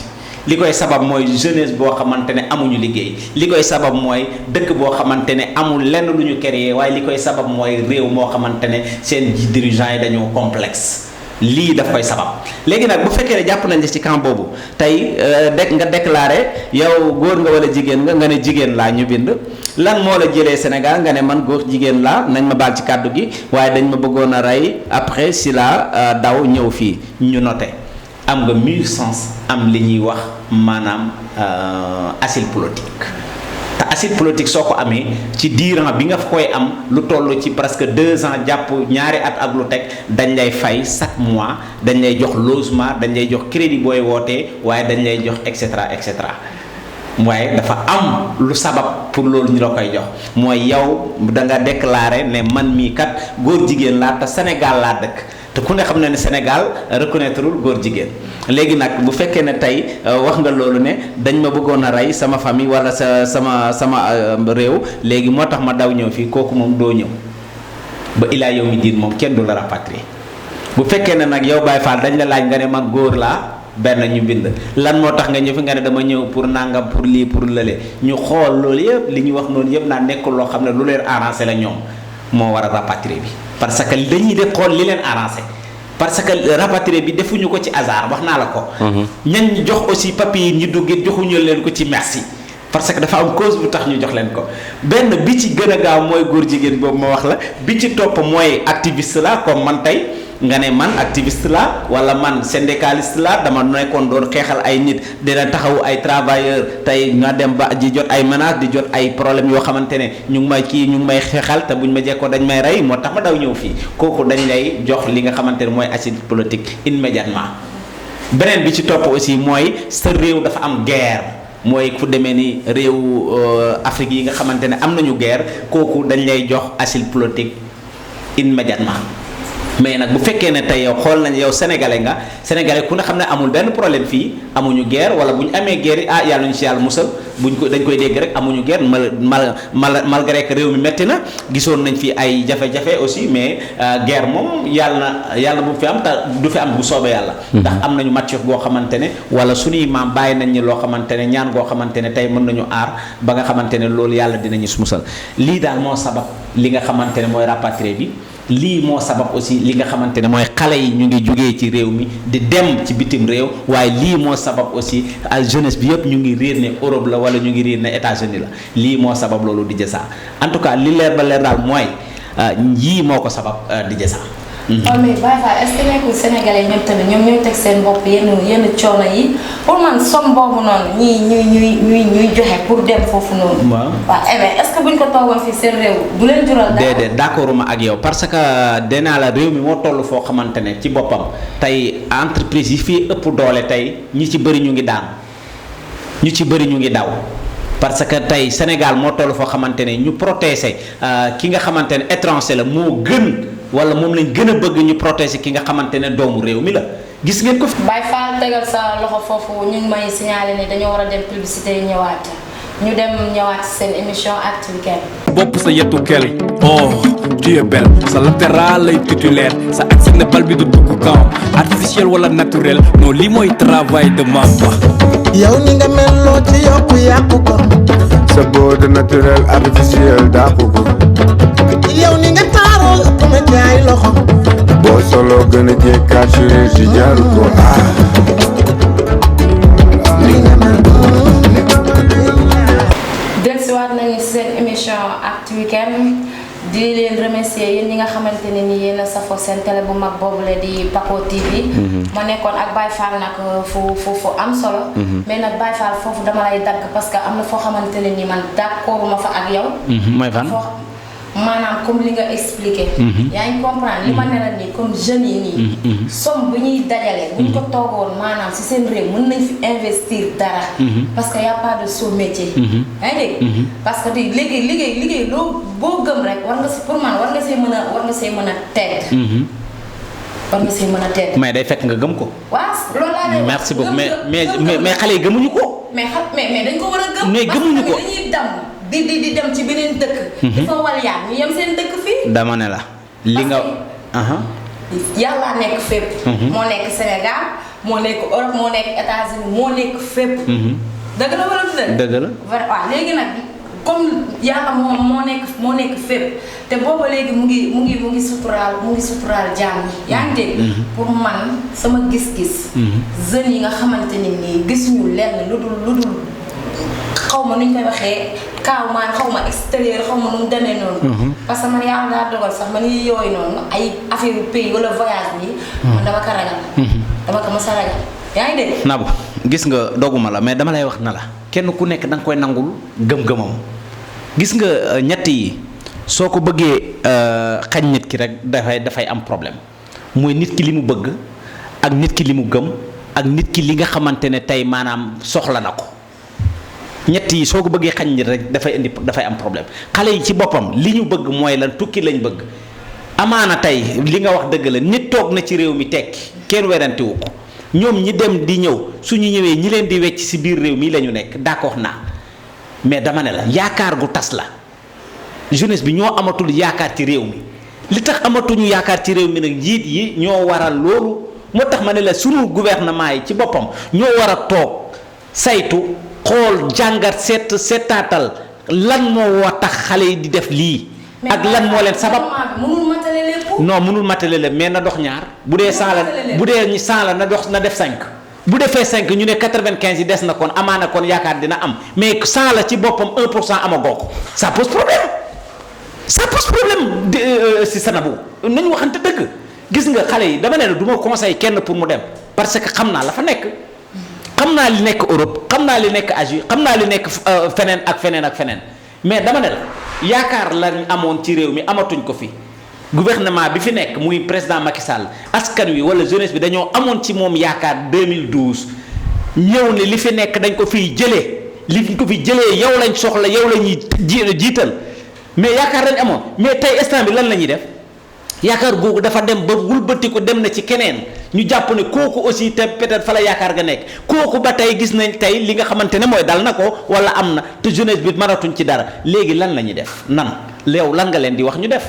li koy sabab mooy jeunesse boo xamante ne amuñu liggéey li koy sabab mooy dëkk boo xamante ne amul lenn lu ñu créé waaye li koy sabab mooy réew moo xamante ne seen dirigeants yi dañoo complexe lii daf koy sabab léegi nag bu fekkee ne jàpp nañ ci camp boobu tey nga déclaré yow góor nga wala jigéen nga ne jigéen laa ñu bind lan moo la jëlee Sénégal nga ne man góor jigéen laa nañ ma baal ci kàddu gi waaye dañ ma bëggoon a rey après si la daw ñëw fii ñu noté am nga 1000 sens am li ñuy wax maanaam asile politique te asile politique soo ko amee ci diiran bi nga koy am lu toll ci presque 2 ans jàpp ñaari at ak lu teg dañ lay fay chaque mois dañ lay jox logement dañ lay jox crédit booy wootee waaye dañ lay jox et cetera waaye dafa am lu sabab pour loolu ñu la koy jox mooy yow da nga déclaré ne man mii kat góor jigéen laa te Sénégal laa dëkk te ku ne xam na ne Sénégal reconnaîtreul góor jigéen léegi nag bu fekkee ne tey wax nga loolu ne dañ ma bëggoon a rey sama famille wala sama réew léegi moo tax ma daw ñëw fii kooku moom doo ñëw ba ilaa yow mi diin moom kenn du la rapatrier bu fekkee ne nag yow Baye Fall dañ la laaj nga ne man góor laa benn ñu bind lan moo tax nga ñëw fi nga ne dama ñëw pour nangam pour lii pour lële ñu xool loolu yëpp li ñu wax noonu yëpp naa nekkul loo xam ne lu leen arrangé la ñoom moo war a rapatrier bi parce que dañuy de xool li leen arrangé parce que rapatrier bi defuñu ko ci hasard wax naa la ko. ñan ñu jox aussi papier yi ñu duggee joxuñu leen ko ci merci parce que dafa am cause bu tax ñu jox leen ko benn bi ci gën a gaaw mooy góor jigéen boobu ma wax la bi ci topp mooy activiste la comme man tey nga ne man activiste la wala man syndicaliste la dama nekkoon doon xeexal ay nit dina taxawu ay travailleurs tey nga dem ba di jot ay menaces di jot ay problèmes yoo xamante ne ñu ngi may xeexal te buñ ma jekkoo dañ may rey moo tax ma daw ñëw fii kooku dañ lay jox li nga xamante ne mooy asile politique immédiatement beneen bi ci topp aussi mooy sa réew dafa am guerre mooy fu demee ni réew Afrique yi nga xamante ne am nañu guerre kooku dañ lay jox asile politique immédiatement mais nag bu fekkee ne tey yow xool nañ yow sénégalais ku ne xam ne amul benn problème fii amuñu guerre wala bu ñu amee guerre yi yàlla ñu si yàlla musal dañ koy dégg rek amuñu guerre malgré que réew mi metti na gisoon nañ fi ay jafe-jafe aussi mais guerre moom yàlla bu fi am te du fi am bu soobee yàlla ndax am nañu mature goo xamante ne wala suñuy maam bàyyi nañ ñi loo xamante ne ñaan goo xamante ne tey mën nañu aar ba nga xamante ne loolu yàlla dinañu musal lii daal moo sabab li nga xamante ne mooy rapatrié bi lii moo sabab aussi li nga xamante ne mooy xale yi ñu ngi jugee ci réew mi di dem ci bitim réew waaye lii moo sabab aussi jeunesse bi yëpp ñu ngi réer ne Europe la wala ñu ngi réer ne États-Unis la lii moo sabab loolu di jësaa en tout cas li leer ba leer daal mooy yii moo ko sabab di jësaa. mais Baye Fall est-ce que nekkul sénégalais ñoom tamit ñoom ñooy teg seen bopp yenn coono yi pour man somme boobu noonu ñuy joxe pour dem foofu noonu. waaw mais est-ce que buñ ko toogoon fii seen réew du leen jural dara. déedéet d'accord ma ak yow parce que dinaa la réew mi moo toll foo xamante ne ci boppam tey entreprise yi fii ëpp doole tey ñi ci bëri ñu ngi daan ñu ci bëri ñu ngi daw. parce que tey Sénégal moo toll foo xamante ne ñu protéger ki nga xamante ne étranger la moo gën wala moom lañ gën a bëgg ñu protéger ki nga xamante ne doomu réew mi la gis ngeen ko fi. Baye Fall tegal sa loxo foofu ñu ngi may signaler ne dañoo war a dem publicité yi ñëwaat ñu dem ñëwaat seen émission Actu Weekend. bopp sa yetu kel oh tu es belle sa latéral lay titulaire sa accès ne bal bi du dugg camp artificiel wala naturel non lii mooy travail de Mamba. yow ni nga mel loo ci yokku yàqu ko. sa beauté naturel artificiel dàqu ko. yow ni nga taaroo ëpp na jaay loxo. boo solo gën a jekkaat chirurgie jaru ko dellusiwaat nañu seen émission Actu Weekend di leen remercier yéen ñi nga xamante ne ni yéen a safoo seen télé bu mag boobule di Paco TV. ma nekkoon ak Baye Fall nag fu am solo. mais nag Baye Fall foofu dama lay dagg parce que am na foo xamante ne ni man d'accord ma fa ak yow. mooy fan maanaam comme li nga expliqué. yaa ngi comprendre li ma ne la nii comme jeunes yi nii. somme bu ñuy dajale. bu ñu ko toogoon maanaam si seen réew mën nañ fi investir dara. parce que y a pas de sot métier. yaa ngi dégg parce que liggéey loo boo gëm rek war nga si pour man war nga see mën a tedd. war nga see mën a tedd. mais day fekk nga gëm ko. waaw loolu laa lay wax. merci beaucoup mais xale yi gëmuñu ko. mais dañ ko war a gëm. mais gëmuñu ko parce que dañuy dem. di dem ci beneen dëkk. dafa wal yaa ñu yem seen dëkk fii. dama ne la. li nga. yàlla nekk fépp. moo nekk Sénégal moo nekk Europe moo nekk États-Unis moo nekk fépp. dëgg la wala du dëgg la. waaw léegi nag comme yàlla moo nekk fépp te booba léegi mu ngi suturaal jaam yi. yaa ngi dégg. pour man sama gis-gis. jeunes yi nga xamante ni nii gisuñu lenn lu dul. xaw ma nuñ koy waxee kaaw maan xaw ma extérieur xaw ma nu mu demee noonu. parce que man yàlla daa dogal sax man yooyu noonu ay affaire pays wala voyage bi. man dama ko ragal. dama ko mos a ragal yaa ngi dégg. Nabou gis nga doguma la mais dama lay wax na la kenn ku nekk da nga koy nangul gëm-gëmam gis nga ñett yi soo ko bëggee xañ nit ki rek dafay am problème mooy nit ki li mu bëgg ak nit ki li mu gëm ak nit ki li nga xamante ne tey maanaam soxla na ko. ñett yi soo ko bëggee xañ nit rek dafay am problème xale yi ci boppam li ñu bëgg mooy lan tukki lañ bëgg amaana tey li nga wax dëgg la nit toog na ci réew mi tekki kenn werantewu ko ñoom ñi dem di ñëw suñu ñëwee ñi leen di wecc ci biir réew mi la ñu nekk d'accord naa mais dama ne la yaakaar gu tas la jeunesse bi ñoo amatul yaakaar ci réew mi li tax amatuñu yaakaar ci réew mi nag njiit yi ñoo waral loolu moo tax ma ne la sunu gouvernement yi ci boppam ñoo war a toog saytu xool jàngat seetaatal lan moo war tax xale yi di def lii. ak lan moo leen sabab mënul matale lépp. non mënul matale lépp mais na dox ñaar bu dee 100 la bu dee 100 la na def 5 bu defee 5 ñu ne 95 yi des na kon amaana kon yaakaar dina am mais 100 la ci boppam 1% amagoo ko ça pose problème si Sanabou nañu waxante dëgg gis nga xale yi dama ne la du ma conseil kenn pour mu dem parce que xam naa la fa nekk. xam naa li nekk Europe xam naa li nekk Asie xam naa li nekk feneen ak feneen mais dama ne la yaakaar lañ amoon ci réew mi amatuñ ko fi gouvernement bi fi nekk muy président Macky Sall askan wi wala jeunesse bi dañoo amoon ci moom yaakaar 2012 ñëw ne li fi nekk dañ ko fiy jëlee yow lañ soxla yow la ñuy jiital mais yaakaar lañ amoon mais tey instant bi lan la ñuy def yaakaar googu dafa dem ba wulbati ko dem na ci keneen ñu jàpp ne kooku aussi te peut-être fa la yaakaar nga nekk kooku ba tey gis nañ tey li nga xamante ne mooy dal na ko wala am na te jeunesse bi maratuñ ci dara léegi lan la ñuy def yow lan nga leen di wax ñu def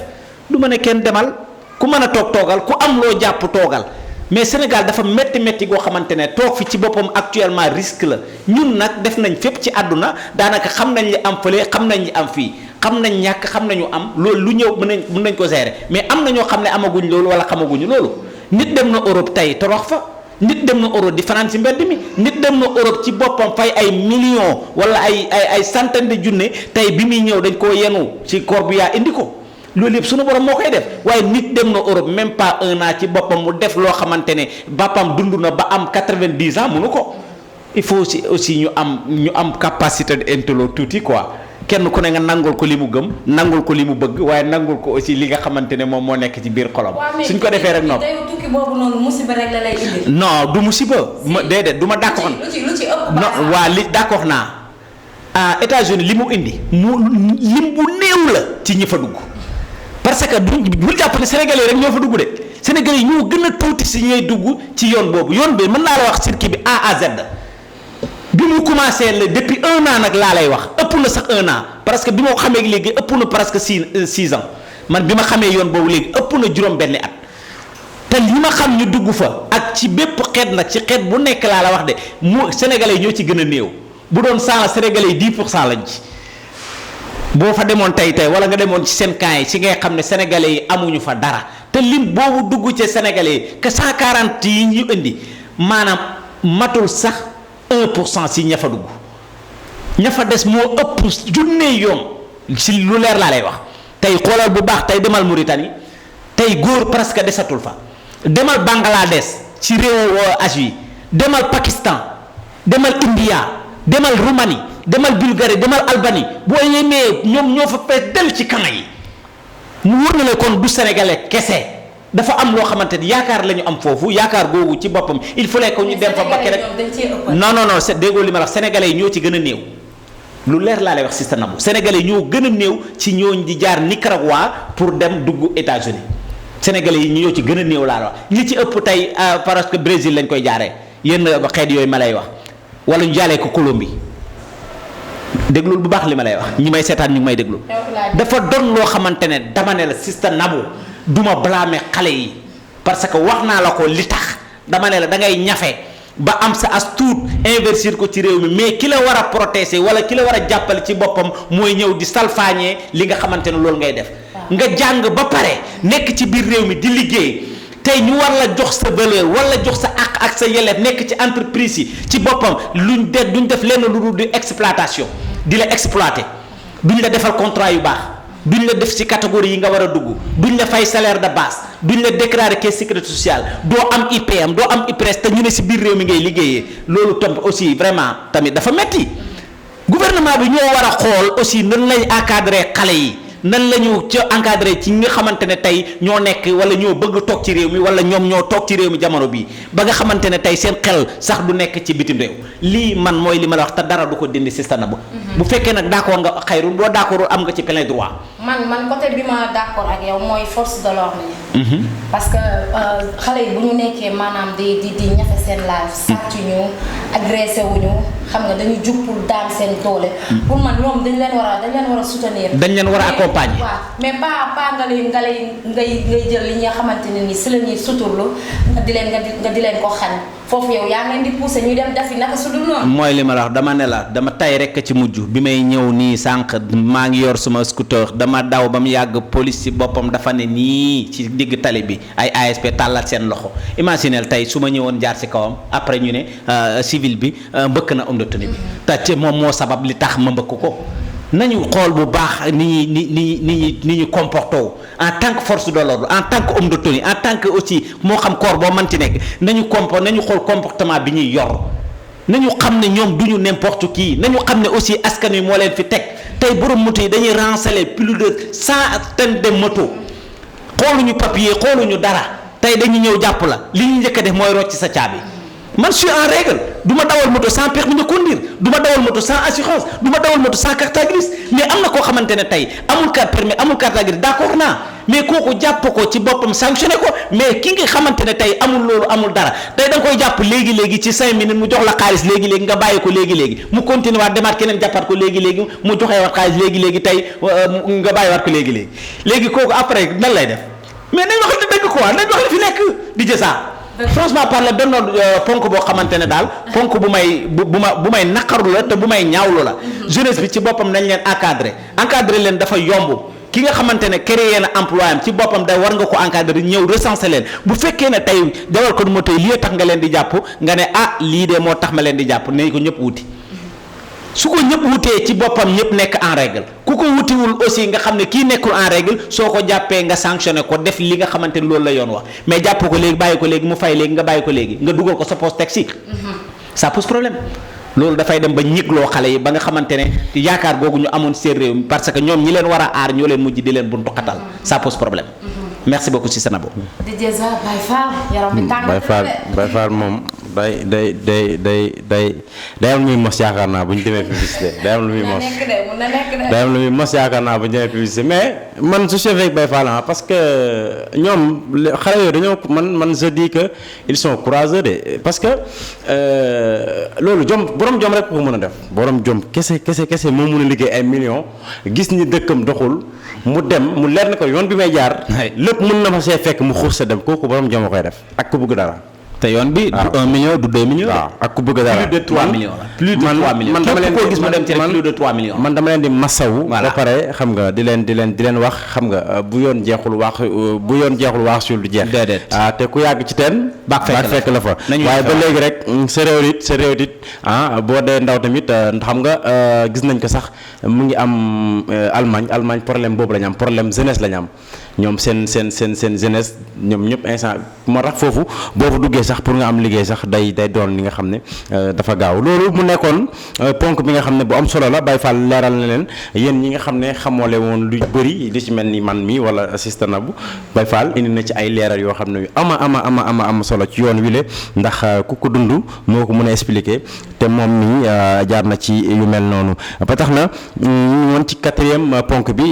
du ma ne kenn demal ku mën a toogal ku am loo jàpp toogal mais Sénégal dafa métti goo xamante ne toog fi ci boppam actuellement risque la ñun nag def nañ fépp ci àdduna daanaka xam nañ li am fële xam nañ li am fii xam nañ ñàkk xam nañu am loolu lu ñëw mën nañ ko gérer mais am na ñoo xam ne amaguñ loolu wala xamaguñu loolu nit dem na Europe tey torox fa nit dem na Europe di fanaan ci mbedd mi nit dem na Europe ci boppam fay ay millions wala ay centaine de junne tey bi muy ñëw dañ koo yenu ci corbillard indi ko loolu yëpp sunu borom moo koy def waaye nit dem na Europe même pas 1 an ci boppam mu def loo xamante ne boppam dund na ba am 90 ans mënu ko il faut aussi ñu am capacité d'intello tuuti quoi kenn ku ne nga nangul ko li mu gëm nangul ko li mu bëgg waaye nangul ko aussi li nga xamante ne moom moo nekk ci biir xolam. suñ ko defee rek noonu tukki boobu noonu musiba rek la lay indi. non du musiba. déedéet du ma d'accord. lu ci ëpp non waa li d'accord naa États-Unis li mu indi lim bu néew la ci ñi fa dugg parce que bul jàpp ne Sénégalais rek ñoo fa dugg de Sénégalais yi ñoo gën a tuuti si ñooy dugg ci yoon boobu yoon bi mën naa la wax circuit bi A à Z. bi mu commencé la depuis 1 an nag laa lay wax ëpp na sax 1 an parce que bi ma ko xamee léegi ëpp na presque 6 ans man bi ma xamee yoon boobu léegi ëpp na juróom-benni at te li ma xam ñu dugg fa ak ci bépp xeet nag ci xeet bu nekk laa la wax de mu sénégalais ñoo ci gën a néew bu doon 100 sénégalais yi 10% lañ ci boo fa demoon tey wala nga demoon ci seen camp yi ci ngay xam ne sénégalais yi amuñu fa dara te lim boobu dugg ci sénégalais yi que 140 yi ñu indi maanaam matul sax. 1% si ña fa dugg ña fa des moo ëpp junne yoon si lu leer laa lay wax tey xoolal bu baax tey demal Mauritanie tey góor presque desatul fa demal Bangladesh ci réew Asie demal Pakistan demal India demal Roumanie demal Bulgarie demal Albanie boo yemee ñoom ñoo fa fees del ci kana yi mu wóor na la kon du sénégalais kese dafa am loo xamante ni yaakaar la ñu am foofu yaakaar googu ci boppam il fallait que ñu dem fa bakke rek non c'est déggoo li ma wax sénégalais yi ñoo ci gën a néew lu leer laa lay wax Sista Nabou sénégalais yi ñoo gën a néew ci ñooñ di jaar Nicaragua pour dem dugg États-Unis sénégalais yi ñoo ci gën a néew laa la wax ñi ci ëpp tey parce que Brésil lañ koy jaaree yenn xeet yooyu ma lay wax wala ñu jaalee ko Colombie déglul bu baax li ma lay wax ñi may seetaan ñu ngi may déglu dafa doon loo xamante ne dama ne la Sista Nabou duma blâmer xale yi parce que wax naa la ko li tax dama ne la da ngay ñafe ba am sa as tuut investir ko ci réew mi mais ki la war a protéger wala ki la war a jàppale ci boppam mooy ñëw di salfaañee li nga xamante ne loolu ngay def nga jàng ba pare nekk ci biir réew mi di liggéey tey ñu war la jox sa valeur wala jox sa àq ak sa yelleef nekk ci entreprise yi ci boppam duñ def lenn lu dul di exploitation di la exploiter duñ la defal contrat yu baax duñ la def ci catégorie yi nga war a dugg duñ la fay salaire de base duñ la déclarer caisse sécurité sociale doo am IPM doo am IPRES te ñu ne ci biir réew mi ngay liggéeyee loolu tam aussi vraiment tamit dafa metti gouvernement bi ñoo war a xool aussi nan lay encadrer xale yi nan la ñu ca encadré ci ñi nga xamante ne tey ñoo nekk wala ñoo bëgg toog ci réew mi wala ñoom ñoo toog ci réew mi jamono bii ba nga xamante ne tey seen xel sax du nekk ci bitim réew lii man mooy li ma la wax te dara du ko dindi Sista Nabou bu fekkee nag d'accord nga xayrul boo d'accord am nga ci plein droit. man côté bi ma d'accord ak yow mooy force de l'ordre yi. parce que xale yi bu ñu nekkee maanaam di ñafe seen life sàcc ñu agressé wuñu xam nga dañu jug pour daan seen doole. pour man ñoom dañ leen war a soutenir. dañ leen war a accompagner. waaw mais pas ngay jël li nga xamante ne ni si la ñuy suturlu nga di leen ko xañ foofu yow yaa ngi leen di pousser ñuy dem defi naka su dul noonu. mooy li ma la wax dama ne la dama tay rek ci mujj bi may ñëw nii sànq maa ngi yor suma scooter dama daw ba mu yàgg police ci boppam dafa ne nii ci digg tali bi ay ASP tàllal seen loxo imaginel tey su ma ñëwoon jaar ci kawam après ñu ne civil bi mbëkk na homme de tenue bi te moom moo sabab li tax ma mbëkk ko. nañu xool bu baax ni ñu comporté en tant que force de l'ordre en tant que homme de tenue en tant que aussi moo xam corps boo mënti nekk nañu xool comportement bi ñuy yor nañu xam ne ñoom duñu n'importe qui nañu xam ne aussi askan wi moo leen fi teg tey borom moto yi dañuy ranceler plus de 100 de moto xooluñu papier xooluñu dara tey dañu ñëw jàpp la li ñu njëkk a def mooy rocc sa caabi man je suis en règle du ma dawal moto sans permis de conduire du ma dawal moto sans assurance du ma dawal moto sans carte grise mais am na koo xamante ne tey amul carte permis amul carte grise d'accord naa mais kooku jàpp ko ci boppam sanctionné ko mais ki nga xamante ne tey amul loolu amul dara tey da nga koy jàpp léegi-léegi ci 5 minutes mu jox la xaalis léegi-léegi nga bàyyi ko léegi-léegi mu continuer waat demaat keneen jàppaat ko léegi-léegi mu joxee waat xaalis léegi-léegi tey nga bàyyi waat ko léegi-léegi léegi kooku après nan lay def mais nañ wax li dëgg quoi nañ wax li fi nekk di jësaa franchement parler benn ponk boo xamante ne daal ponk bu may naqaru la te bu may ñaawlu la jeunesse bi ci boppam nañ leen encadré leen dafa yomb ki nga xamante ne créé na emploi am ci boppam day war nga ko encadré ñëw recenser leen bu fekkee ne tey dawal ko moto yi lii tax nga leen di jàpp nga ne lii de moo tax ma leen di jàpp ne ko ñëpp wuti su ko ñëpp wutee ci boppam ñëpp nekk en règle ku ko wutiwul aussi nga xam ne kii nekkul en règle soo ko jàppee nga sanctionné ko def li nga xamante ne loolu la yoon wax mais jàpp ko léegi bàyyi ko léegi mu fay léegi nga bàyyi ko léegi nga dugal ko sa poste taxi ça pose problème loolu dafay dem ba ñigloo xale yi ba nga xamante ne yaakaar googu ñu amoon seen réew mi parce que ñoom ñi leen war a aar ñoo leen mujj di leen buntu xatal ça pose problème merci beaucoup Sista Nabou. Baye Fall moom day am lu muy mos yaakaar naa bu ñu demee publicité day am lu muy mos yaakaar naa bu ñu demee publicité mais man je suis avec Baye Fall parce que ñoom xale yooyu dañoo man je dis que ils sont courageux de parce que loolu borom jom rek ko mën a def borom jom kese moo mën a liggéey ay millions gis ni dëkkam doxul mu dem mu leer na ko yoon bi may jaar lépp mën na ma see fekk mu xuus sa dem kooku borom jom a koy def ak ku bëgg dara. te yoon bi. du 1 million du 2 millions. waaw ak ku bëgg dara plus de 3 millions la. plus de 3 millions man dama leen koo gis mu dem ci rek plus de 3 millions. man dama leen di masawu. ba pare xam nga di leen wax xam nga bu yoon jeexul wax suul du jeex. déedéet te ku yàgg ci teen. baag fekk la fa waaye ba léegi rek sa réew it boo dee ndaw tamit xam nga gis nañ ko sax mu ngi am Allemagne problème boobu la ñu am problème jeunesse la ñu am ñoom seen jeunesse ñoom ñëpp instant moo tax foofu boo fa duggee sax pour nga am liggéey sax day doon li nga xam ne dafa gaaw loolu mu nekkoon ponk bi nga xam ne bu am solo la Baye Fall leeral na leen yéen ñi nga xam ne xamoole woon lu bëri li ci mel ni man mi wala Sister Nabou Baye Fall indi na ci ay leeral yoo xam ne yu ama solo ci yoon wi le ndax ku ko dund moo ko mën a expliquer te moom mi jaar na ci yu mel noonu ba tax na ñu woon ci 4e ponk bi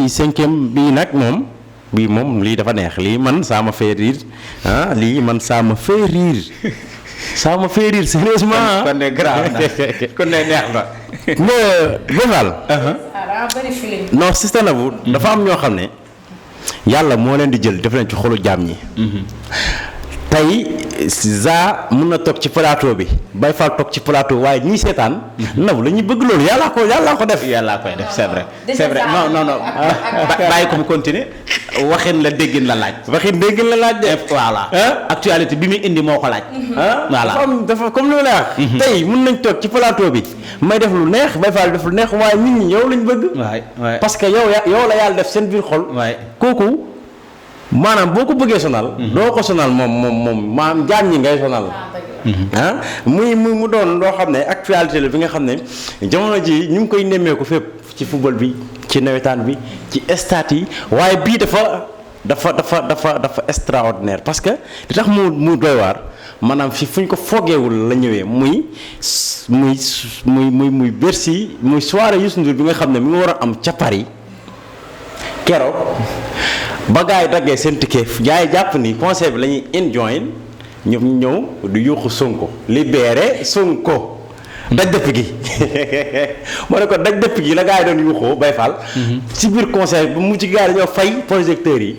5e bi nag moom lii dafa neex lii man ça me fait rire lii man ça me fait rire ça me fait rire sérieusement kon ne grave na kon ne neex na mais Baye Fall non Sister Nabou dafa am ñoo xam ne yàlla moo leen di jël def leen ci xolu jaam ñi tey za mën na toog ci plateau bi Baye Fall toog ci plateau waaye ñii seetaan Nabou la ñuy bëgg loolu yàllaa ko def c'est vrai non bàyyi ko mu continuer waxin la déggin la laaj de voilà actualité bi muy indi moo ko laaj voilà dafa comme li ma la wax tey mën nañ toog ci plateau bi may def lu neex Baye Fall def lu neex waaye nit ñi yow lañ bëgg parce que yow la yàlla def seen biir xol kooku maanaam boo ko bëggee sonal doo ko sonal moom maanaam jaam ñi ngay sonal mu doon loo xam ne actualité la bi nga xam ne jamono ji ñu ngi koy nemmeeku fépp ci football bi ci nawetaan bi ci stade yi waaye bii dafa extraordinaire parce que li tax mu doy waar maanaam fi fu ñu ko foogeewul la ñëwee muy Bercy muy soirée Youssou Ndour bi nga xam ne mi ngi war a am ca Paris keroog ba gars yi daggee seen ticket gars yi jàpp ni concert bi la ñuy enjoy ñoom ñëw du yuuxu Sonko libéré Sonko daj dëpp gi moo ne ko daj dëpp gi la gars yi doon yuuxoo Baye Fall ci biir concert bi mu ci gars yi dañoo fay projecteurs yi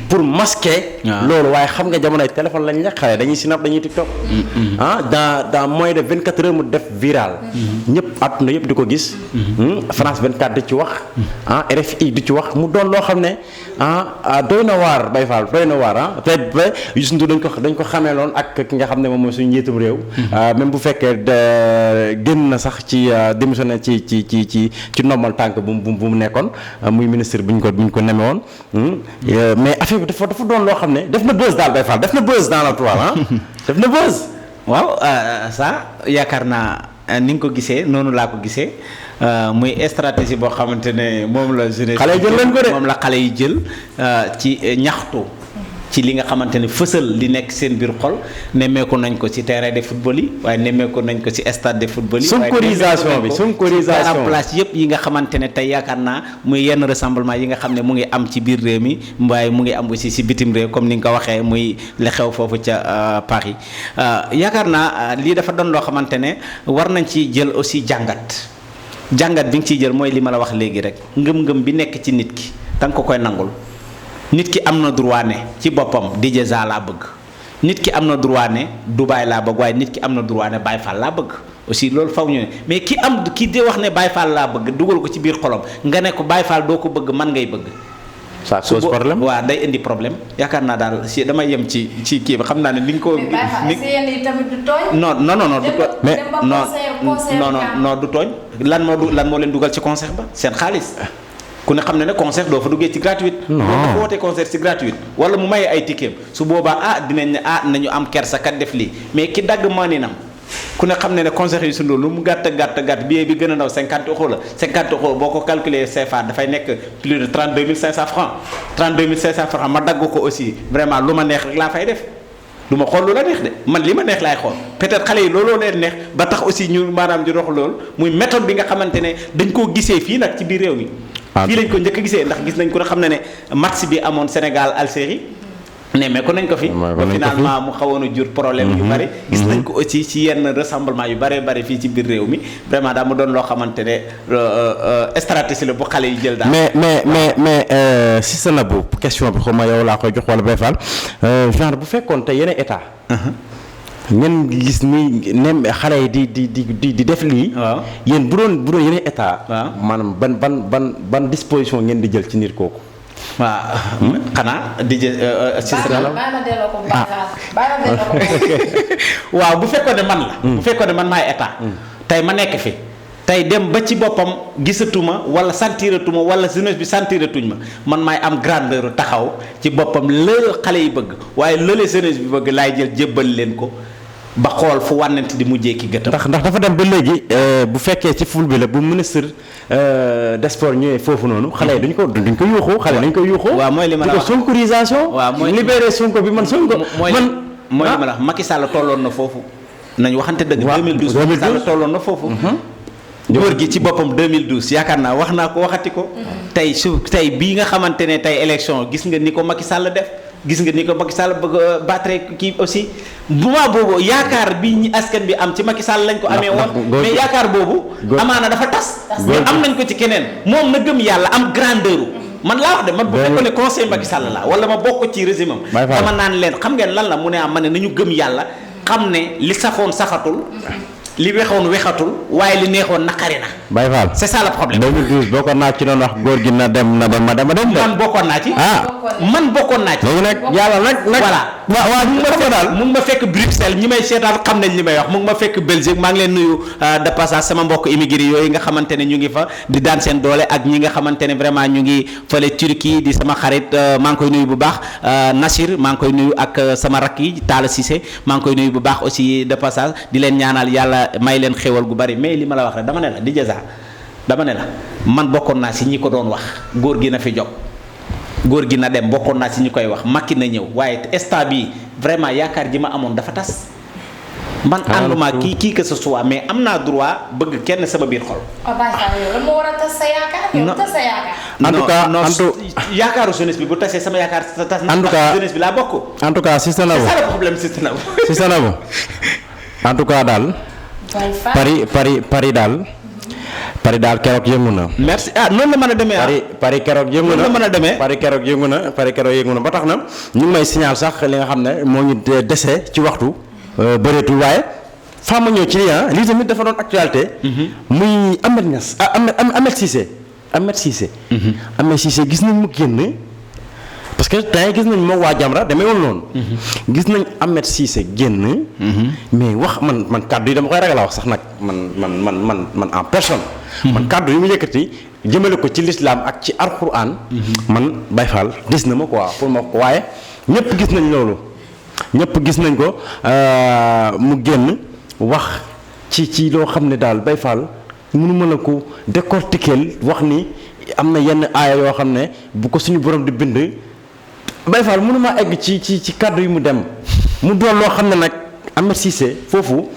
pour masquer loolu waaye xam nga jamonoy téléphone lañ la xale dañuy snap dañuy TikTok dans moins de 24 heures mu def viral ñëpp àdduna yëpp di ko gis France 24 di ci wax RFI di ci wax mu doon loo xam ne doy na waar Baye Fall doy na waar peut-être ba Youssou Ndour dañ ko xamee loon ak ki nga xam ne moom mooy suñu njiitum réew même bu fekkee génn na sax ci démissionné ci ndombal tànk bu mu nekkoon muy ministre bi ñu ko neme woon mais affaire bi dafa doon loo xam ne def na buzz daal Baye Fall def na buzz dans la toile def na buzz waaw ça yaakaar naa ni nga ko gisee noonu laa ko gisee muy stratégie boo xamante ne moom la jeunesse xale yi jël leen ko de moom la xale yi jël ci ñaxtu ci li nga xamante ne fësal li nekk seen biir xol nemmeeku nañ ko ci terrain de football yi waaye nemmeeku nañ ko ci stade de football yi sonkorisation place yëpp yi nga xamante ne tey yaakaar naa muy yenn rassemblement yi nga xam ne mu ngi am ci biir réew mi waaye mu ngi am aussi ci bitim réew comme ni nga ko waxee muy li xew foofu ca Paris yaakaar naa lii dafa doon loo xamante ne war nañ ci jël aussi jàngat bi nga ciy jël mooy li ma la wax léegi rek ngëm-ngëm bi nekk ci nit ki danga ko koy nangul nit ki am na droit ne ci boppam DJ Za laa bëgg nit ki am na droit ne Dubaay laa bëgg waaye nit ki am na droit ne Baye Fall laa bëgg aussi loolu faw ñu ne mais ki di wax ne Baye Fall laa bëgg dugal ko ci biir xolom nga ne ko Baye Fall doo ko bëgg man ngay bëgg ça cause problème waaw day indi problème yaakaar naa daal si damay yem ci kii bi xam naa ne ni nga ko non du tooñ mais non du tooñ lan moo leen dugal ci concert ba seen xaalis ku ne xam ne concert doo fa duggee ci gratuite dafa woote concert ci gratuite wala mu maye ay ticket su boobaa dinañ ne nañu am kersa kat def lii mais ki dagg maaninam ku ne xam ne concert yi sundoo lu mu gàtt billet bi gën a ndaw 50 euros la 50 euros boo ko calculer CFA dafay nekk plus de 32 500 francs 32 500 francs ma dagg ko aussi vraiment lu ma neex rek laa fay def du ma xool lu la neex de man li ma neex laay xool peut-être xale yi looloo leen neex ba tax aussi ñu maanaam di dox loolu muy méthode bi nga xamante ne dañ koo gisee fii nag ci biir réew mi fii lañ ko njëkk a gisee ndax gis nañ ko xam ne match bi amoon Sénégal Algérie mais ko nañ ko fi ba finalement mu xawoon a jur problème yu bari gis nañ ko aussi ci yenn rassemblement yu bari fii ci biir réew mi vraiment daa mu doon loo xamante ne stratégie la bu xale yi jël daal mais Sister Nabou question bi xaw ma yow laa koy jox wala Baye Fall genre bu fekkoon te yeneen état ngeen gis ni ne xale yi di def lii yéen bu doon yeneen état maanaam ban disposition ngeen di jël ci nit kooku waaw xanaa di waaw bu fekkoon ne man la bu fekkoon ne man maay état tey ma nekk fi tey dem ba ci boppam gisatuma wala sentiratuma wala jeunesse bi sentiratuñ ma man maay am grandeur taxaw ci boppam lële xale yi bëgg waaye lële jeunesse bi bëgg laay jël jébbal leen ko ba xool fu wànnante di mujjee ki gëtam. ndax dafa dem ba léegi bu fekkee ci ful bi la bu ministre des sports ñëwee foofu noonu xale yi duñ ko yuuxu xale dañ ko yuuxu. waaw mooy li ma la wax sonkorisation. waaw mooy libéré Sonko bi man Sonko. mooy li ma la wax Macky Sall tolloon na foofu. nañ waxante dëgg. 2012 Macky Sall tolloon na foofu. góor gi ci boppam 2012 yaakaar naa wax naa ko waxati ko. tey bii nga xamante ne tey élection gis nga ni ko Macky Sall def. gis nga ni ko Macky Sall bëgg a battre kii aussi moment boobu yaakaar bi ñi askan bi am ci Macky Sall lañ ko amee woon mais yaakaar boobu amaana dafa tas mais am nañ ko ci keneen moom na gëm yàlla am grandeur man laa wax de man bu fekkoon ne conseil Macky Sall la wala ma bokk ci régime am dama naan leen xam ngeen lan la mu ne am ma ne nañu gëm yàlla xam ne li safoon safatul li wexoon wexatul waaye li neexoon naqari na. Baye Fall c'est ça le problème. 2012 bokkoon naa ci doon wax góor gi na dem. man bokkoon naa ci. man bokkoon naa ci. léegi nag yàlla nag. voilà waaw mu ngi ma defee daal mu ngi ma fekk Bruxelles ñi may seetaan xam nañ li may wax mu ngi ma fekk Belgique maa ngi leen nuyu de passage sama mbokk immigré yooyu nga xamante ne ñu ngi fa di daan seen doole ak ñi nga xamante ne vraiment ñu ngi fële Turquie di sama xarit maa ngi koy nuyu bu baax Nasir maa ngi koy nuyu ak sama rakk yi Talla Cissé maa ngi koy nuyu bu baax aussi de passage di leen ñaanal yàlla may leen xéwal gu bari mais li ma la wax rek dama ne la di jaza dama ne la man bokkoon naa si ñi ko doon wax góor gi na fi jóg góor gi na dem bokkoon naa si ñi koy wax Macky na ñëw waaye instant bi vraiment yaakaar ji ma amoon dafa tas man ànduma kii que ce soit mais am naa droit bëgg kenn sama biir xol. en tout cas yaakaaru jeunesse bi bu tasee sama yaakaar tas na. jeunesse bi laa bokk. en tout cas Sister Nabou c'est ça le problème Sister Nabou. Sister Nabou en tout cas daal. Paris daal keroog yëngu na. merci noonu la mën a demee Paris keroog yëngu na noonu la mën a demee. Paris keroog yëngu na ba tax na ñu ngi may signal sax li nga xam ne moo ñu dese ci waxtu bëreetul waaye faa ma ñëw ci lii tamit dafa doon actualité. muy Ahmed Niass Ahmed Cissé. Ahmed Cissé gis nañ mu génn parce que tey gis nañ moom waa Jamra demee woon noonu. gis nañ Ahmed Cissé génn. mais wax man kàddu yi dama koy ragal a wax sax nag man en personne. man kàddu yi mu yëkkati jëmale ko ci l'islam ak ci alxuraan. man Baye Fall gis na ma quoi pour ma ko waaye ñëpp gis nañ loolu. ñëpp gis nañ ko mu génn wax ci loo xam ne daal Baye Fall mënu mën a ko décortiquer wax ni am na yenn aaya yoo xam ne bu ko suñu borom di bind. Baye Fall mënu maa egg ci kàddu yi mu dem mu doon loo xam ne nag Ahmed Cissé foofu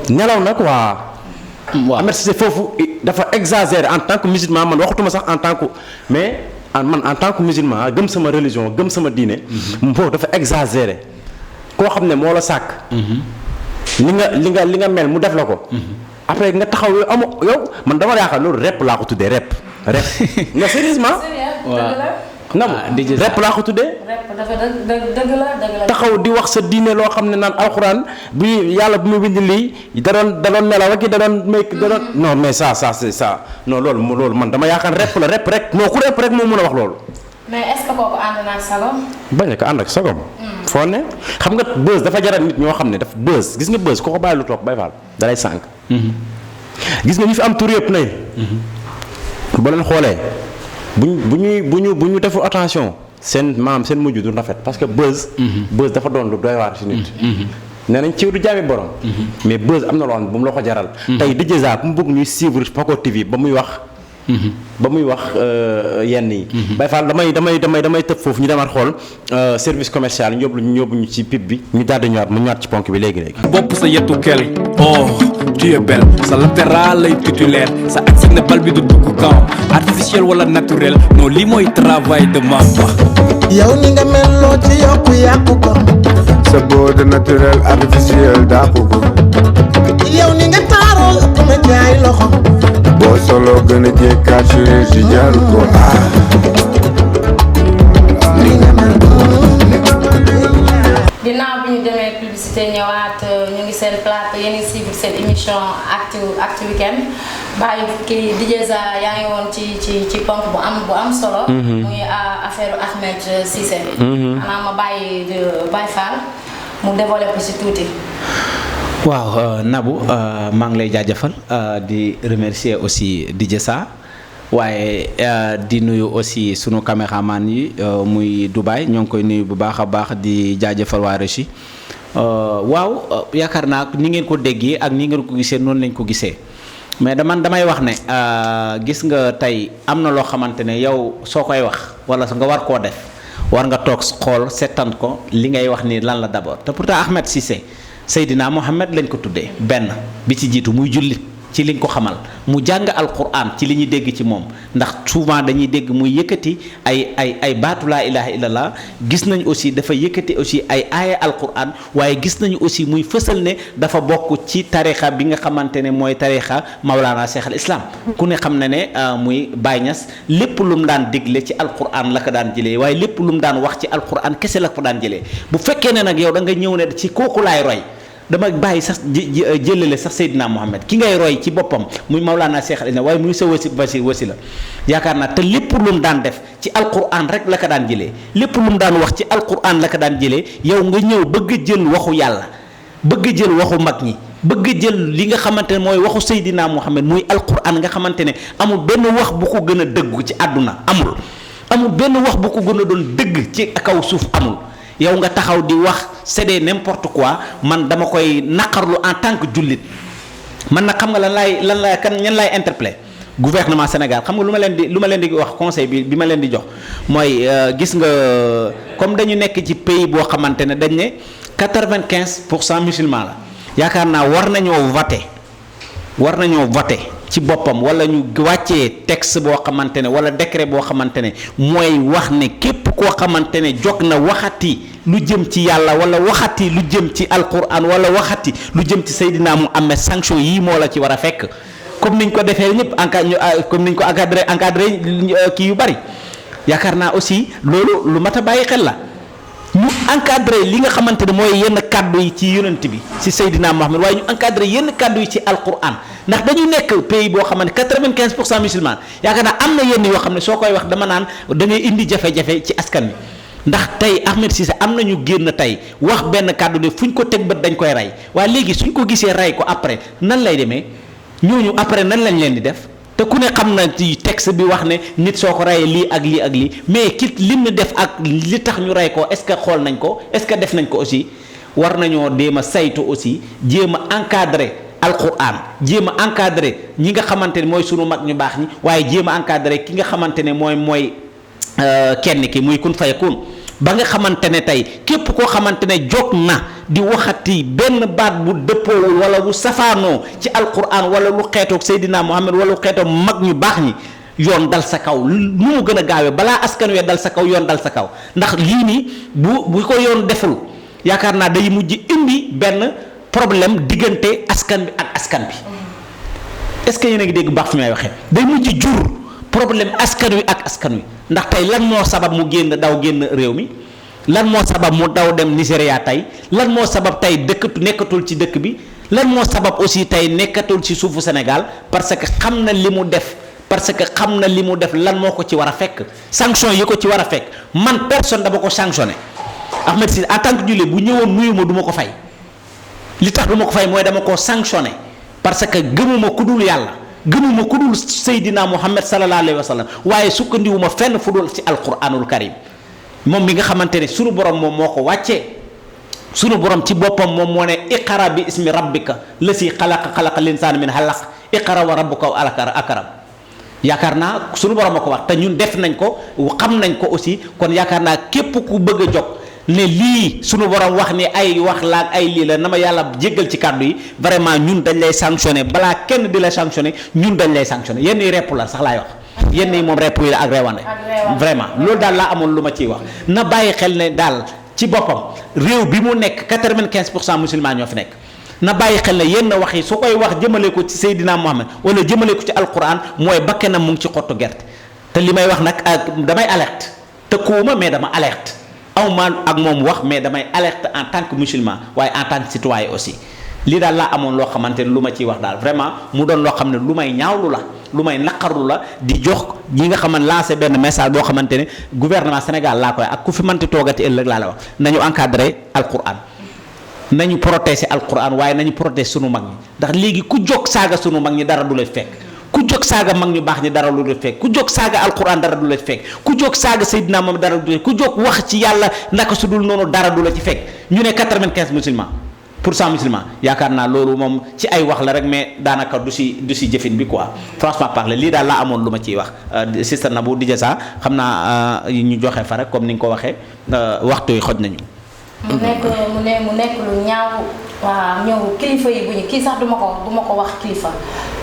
nelaw na quoi. waaw Ahmed Cissé foofu dafa exagéré en tant que musulman man waxatuma sax en tant que mais man en tant que musulman gëm sama religion gëm sama diine. foofu dafa exagéré koo xam ne moo la sàkk. li nga mel mu def la ko. après nga taxaw yow man dama yaakaar loolu rep laa ko tuddee rep. nga sérieusement. rep laa ko tuddee. dëgg la taxaw di wax sa diine loo xam ne naan alxuraan bu yàlla bu mu bind lii da doon nelaw ak da doon non mais ça c'est ça non loolu man dama yaakaar rep rek non ku rep rek moo mën a wax loolu. mais est-ce que kooku ànd na ak sagom. bañ a ko ànd ak sagom. foo ne xam nga buzz dafa jaral nit ñoo xam ne daf buzz gis nga buzz ko ko bàyyi lu toog Baye Fall dalay sànq. gis nga ñu fi am tur yëpp nay. ba leen xoolee. bu ñu deful attention seen mujj du rafet parce que buzz. buzz dafa doon lu doy waar ci nit. nee nañ ciw du jaami borom. mais buzz am na loo xam ne bu mu la ko jaral. tey di jëza bu mu bëgg ñuy suivre Paco TV ba muy wax. yenn yi. Baye Fall damay tëb foofu ñu demaat xool service commercial ñu yóbbu ñu ci pub bi ñu daal di ñëwaat mu ñëwaat ci ponk bi léegi. bopp sa yetu kel tu es belle sa latéral lay titulaire sa accès ne bal bi du dugg camp artificiel wala naturel non lii mooy travail de Mamba. yow ni nga meloo ci yokku yàqu ko. sa beauté naturel artificiel dàqu ko. yow ni nga taaroo ëpp na jaay loxo. boo solo gën a jekkaat chirurgie jaru ko ginnaaw bi ñu demee publicité ñëwaat ñu ngi seen plateau yéen a ngi suivre seen émission Actu Weekend bàyyi kii DJ Za yaa ngi woon ci ponk bu am solo. muy affaire Ahmed Cissé. xanaa ma bàyyi Baye Fall mu développé si tuuti. waaw Nabou maa ngi lay jaajëfal di remercier aussi DJ Sa waaye di nuyu aussi sunu caméraman yi muy Dubaï ñoo ngi koy nuyu bu baax a baax di jaajëfal waa Réchi waaw yaakaar naa ni ngeen ko déggee ak ni ngeen ko gisee noonu lañ ko gisee mais damay wax ne gis nga tey am na loo xamante ne yow soo koy wax wala nga war koo def war nga toog xool settan ko li ngay wax ni lan la d'abord te pourtant Ahmed Cissé Seydina Mohamed lañ ko tuddee benn bi ci jiitu muy jullit ci liñ ko xamal mu jàng alquran ci li ñuy dégg ci moom ndax souvent dañuy dégg muy yëkkati ay baatu laa ilaha illallah gis nañ aussi dafa yëkkati aussi ay aaya alquran waaye gis nañu aussi muy fësal ne dafa bokk ci tarixa bi nga xamante ne mooy tarixa Maulana Cheikh al Islam ku ne xam na ne muy Baye Niass lépp lu mu daan digle ci alquran la ko daan jëlee waaye lépp lu mu daan wax ci alquran kese la ko daan jëlee bu fekkee ne nag yow da nga ñëw ne ci kooku laay roy dama bàyyi sax jëlale sax Seydina Mohamed ki ngay roy ci boppam muy Maulana Cheikh al Islam waaye muy sa wasi la yaakaar naa te lépp lu mu daan def ci alquran rek la ko daan jëlee lépp lu mu daan wax ci alquran la ko daan jëlee yow nga ñëw bëgg jël waxu yàlla bëgg jël waxu mag ñi bëgg jël li nga xamante ne mooy waxu Seydina Mohamed muy alquran nga xamante ne amul benn wax bu ko gën a dëggu ci àdduna amul benn wax bu ko gën a doon dëgg ci kaw suuf amul yow nga taxaw di wax c'est n'importe quoi man dama koy naqarlu en tant que jullit man nag xam nga lan laay kan ñan laay interpellé gouvernement Sénégal xam nga lu ma leen di wax conseil bi ma leen di jox mooy gis nga comme dañu nekk ci pays boo xamante ne dañ ne 95% musulman la yaakaar naa war nañoo voter ci boppam wala ñu wàccee texte boo xamante ne wala décret boo xamante ne mooy wax ne képp koo xamante ne jog na waxati lu jëm ci yàlla wala waxati lu jëm ci alquran wala waxati lu jëm ci Seydina mu amee sanction yii moo la ci war a fekk comme niñ ko defee ñëpp comme niñ ko encadré kii yu bari yaakaar naa aussi loolu lu mat a bàyyi xel la ñu encadré li nga xamante ne mooy yenn kàddu yi ci yonent bi ci Seydina Mohamed waaye ñu encadré yenn kàddu yi ci alquran ndax dañu nekk pays boo xamante 95% musulman yaakaar naa am na yenn yoo xam ne soo koy wax dama naan da ngay indi jafe-jafe ci askan wi ndax tey Ahmed Cissé am na ñu génn tey wax benn kàddu ne fu ñu ko teg bët dañ koy rey waaye léegi suñ ko gisee rey ko après nan lay demee ñooñu après nan lañ leen di def te ku ne xam na ci texte bi wax ne nit soo ko reyee lii ak lii ak lii mais kit lim ni def ak li tax ñu rey ko est-ce que xool nañ ko est-ce que def nañ ko aussi war nañoo jéem a saytu aussi jéem a encadrer alquran jéem a encadrer ñi nga xamante ne mooy sunu mag ñu baax ñi waaye jéem a encadrer ki nga xamante ne mooy kenn ki muy kun fayakun ba nga xamante ne tey képp koo xamante ne jog na di waxati benn baat bu dëppoowul wala bu safaanoo ci alquran wala lu xeetoog Seydina Mohamed wala lu xeetoog mag ñu baax ñi yoon dal sa kaw nu mu gën a gaawee balaa askan wee dal sa kaw yoon dal sa kaw ndax lii nii bu ko yoon deful yaakaar naa day mujj indi benn problème diggante askan bi ak askan bi est-ce que yéen a ngi dégg baax fi may waxee day mujj jur problème askan wi ak askan wi ndax tey lan moo sabab mu génn réew mi lan moo sabab mu daw dem Nigéria tey lan moo sabab tey nekkatul ci dëkk bi lan moo sabab aussi tey nekkatul ci suufu Sénégal parce que xam na li mu def lan moo ko ci war a fekk sanction yi ko ci war a fekk man personne dama ko sanctionné Ahmed Cissé en tant que jullit bu ñëwoon nuyu ma du ma ko fay li tax du ma ko fay mooy dama ko sanctionné parce que gëmuma ku dul yàlla gëmuma ku dul Seydina Muhammad sallallahu alayhi wa sallam waaye sukkandiwuma fenn fu dul ci alquranul karim moom mi nga xamante ne sunu borom moom moo ko wàccee sunu borom ci boppam moom moo ne iqara bi ismi rabbika lasi xalaqa linsaana min alaq iqara wa rabbuka akram yaakaar naa sunu borom a ko wax te ñun def nañ ko xam nañ ko aussi kon yaakaar naa képp ku bëgg a jóg ne lii sunu borom wax ni ay wax laak ay lii la na ma yàlla jéggal ci kàddu yi vraiment ñun dañ lay sanctionné balaa kenn di la sanctionné ñun dañ lay sanctionné yenn yi repp la sax laay wax yenn yi moom repp yi la ak reewande vraiment loolu daal laa amoon lu ma ciy wax na bàyyi xel ne daal ci boppam réew bi mu nekk 95% musulman ñoo fi nekk na bàyyi xel ne yenn wax yi su koy wax jëmale ko ci Seydina Mohamed wala jëmale ko ci alquran mooy bakkanam mu ngi ci xottu gerte te li may wax nag damay alerte tëkkuwuma mais dama alerte aw ma ak moom wax mais damay alerte en tant que musulman waaye en tant que citoyen aussi lii daal laa amoon loo xamante ne lu ma ciy wax daal vraiment mu doon loo xam ne lu may ñaawlu la lu may naqarlu la di jox ñi nga xamante lancé benn message boo xamante ne gouvernement Sénégal laa koy ak ku fi mënti toogati ëllëg laa la wax nañu encadré alquran nañu protéger alquran waaye nañu protéger sunu mag ñi ndax léegi ku jóg saaga sunu mag ñi dara du lay fekk ku jóg saaga mag ñu baax ñi dara du lay fekk ku jóg saaga alquran dara du lay fekk ku jóg saaga Seydina moom dara du lay ku jóg wax ci yàlla naka su dul noonu dara du la ci fekk ñu ne 95 musulmans pour 100 musulmans yaakaar naa loolu moom ci ay wax la rek mais daanaka du si jëfin bi quoi franchement parler lii daal laa amoon lu ma ciy wax Sister Nabou di sa xam naa ñu joxe fa rek comme ni nga ko waxee waxtu yi xoj nañu. mu nekk lu ñaaw waaw ñëw kilifa yi bu ñu kii sax duma ko wax kilifa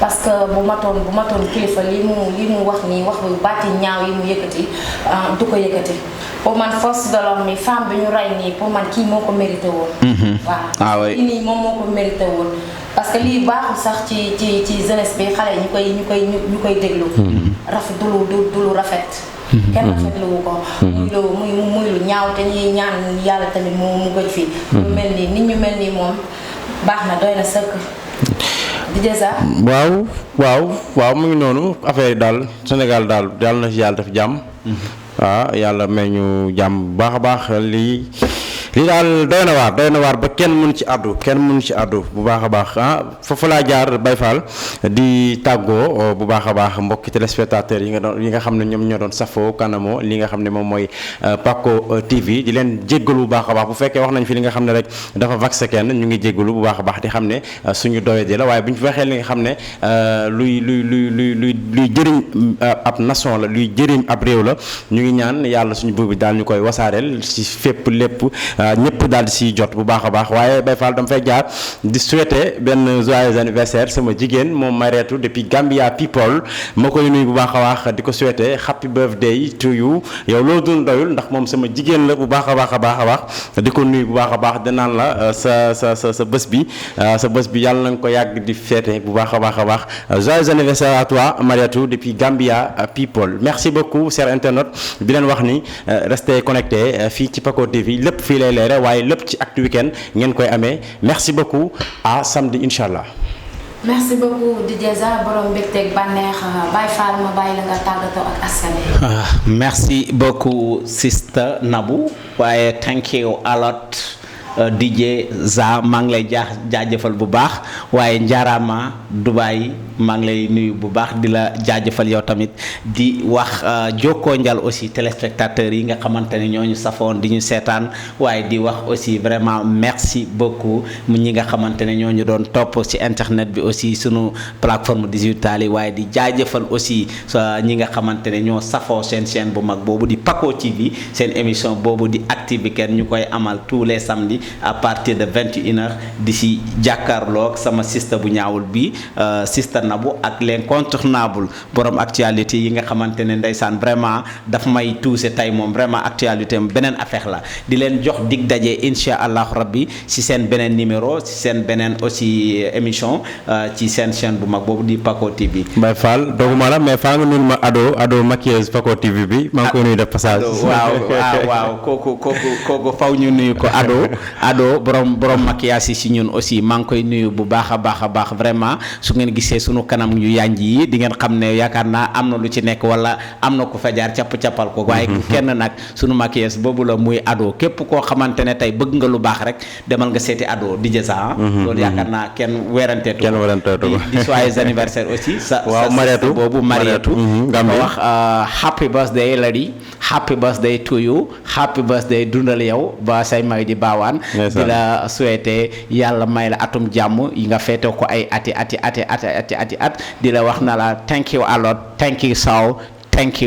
parce que bu matoon kilifa li mu wax nii wax bu baati ñaaw yi mu yëkkati du ko yëkkati pour man force de l'ordre mi femme bi ñu rey nii pour man kii moo ko mérité woon. waaw kii nii moom moo ko mérité woon parce que lii baaxul sax ci jeunesse bi xale ñu koy déglu. rafet du lu rafet. kenn rafetlu wu ko. muy lu ñaaw te ñuy ñaan yàlla tamit mu gëj fii. lu mel nii nit ñu mel nii moom baax na doy na sëkk. di dèjà. waaw mu ngi noonu affaire yi daal Sénégal daal yàlla na si yàlla def jàmm. waaw yàlla may ñu jàmm bu baax a baax lii daal doy na waar ba kenn mënu ci àddu bu baax a baax foofu laa jaar Baye Fall di tàggoo bu baax a baax mbokki téléspectateurs yi nga xam ne ñoom ñoo doon safoo kanamo li nga xam ne moom mooy Paco TV di leen jéggalu bu baax a baax bu fekkee wax nañ fi li nga xam ne rek dafa vaccé kenn ñu ngi jéggalu bu baax a baax di xam ne suñu doye di la waaye bu ñu fi waxee li nga xam ne luy jëriñ ab nation la luy jëriñ ab réew la ñu ngi ñaan yàlla suñu buur bi daal ñu koy wasaareel ci fépp lépp ñëpp daal di siy jot bu baax a baax waaye Baye Fall dama fay jaar di souhaiter benn joyeux anniversaire sama jigéen moom Mariétou depuis Gambia People ma koy nuyu bu baax a baax di ko souhaiter happy birthday to you yow loolu doon doyul ndax moom sama jigéen la bu baax a baax di ko nuyu bu baax a baax danaan la sa bés bi yàlla na nga ko yàgg di fêter bu baax a baax joyeux anniversaire à toi Mariétou depuis Gambia People merci beaucoup chers internautes di leen wax ni restez connectés fii ci Paco TV lépp fii lay leere waaye lépp ci Actu Weekend ngeen koy amee merci beaucoup à samedi incha allah. merci beaucoup DJ Za borom mbégteeg bànneex Baye Fall ma bàyyi la nga tàggatoo ak askan wi. merci beaucoup Sister Nabou waaye thank you a lot DJ Za maa ngi lay jaajëfal bu baax waaye njaaraama Dubaay maa ngi lay nuyu bu baax di la jaajëfal yow tamit di wax jokkoo njal aussi téléspectateurs yi nga xamante ne ñooñu safoon di ñu seetaan waaye di wax aussi vraiment merci beaucoup ñi nga xamante ne ñooñu doon topp ci internet bi aussi sunu plateforme digitale yi waaye di jaajëfal aussi ñi nga xamante ne ñoo safoo seen chaîne bu mag boobu di Paco TV seen émission boobu di Actu Weekend ñu koy amal tous les samedis à partir de 21h di si jàkkaarloog sama sista bu ñaawul bi Sister Nabou ak l'incontournable borom actualité yi nga xamante ne ndeysaan vraiment daf may tuuse tey moom vraiment actualité am beneen affaire la di leen jox dig daje incha allahu rabbi si seen beneen numéro si seen beneen aussi émission ci seen chaîne bu mag boobu di Paco TV. Baye Fall dooguma la mais faa nga nuyu ma ado maquilleuse Paco TV bi maa ngi koy nuyu def passage. waaw kooku faw ñu nuyu ko ado borom maquillage yi si ñun aussi maa ngi koy nuyu bu baax a baax vraiment su ngeen gisee sunu kanam yu yanj yi di ngeen xam ne yaakaar naa am na lu ci nekk wala am na ko fa jaar cappal ko waaye kenn nag sunu maquillage boobu la muy ado képp koo xamante ne tey bëgg nga lu baax rek demal nga seeti ado di jësa loolu yaakaar naa kenn weranteetu di joyeux anniversaire aussi waaw Mariétou boobu Mariétou nga wax happy birthday lady happy birthday to you happy birthday dundal yow ba say may di baawaan di la souhaiter yàlla may la atum jàmm yi nga feete ko ay ati di la wax na la thank you a lot thank you so thank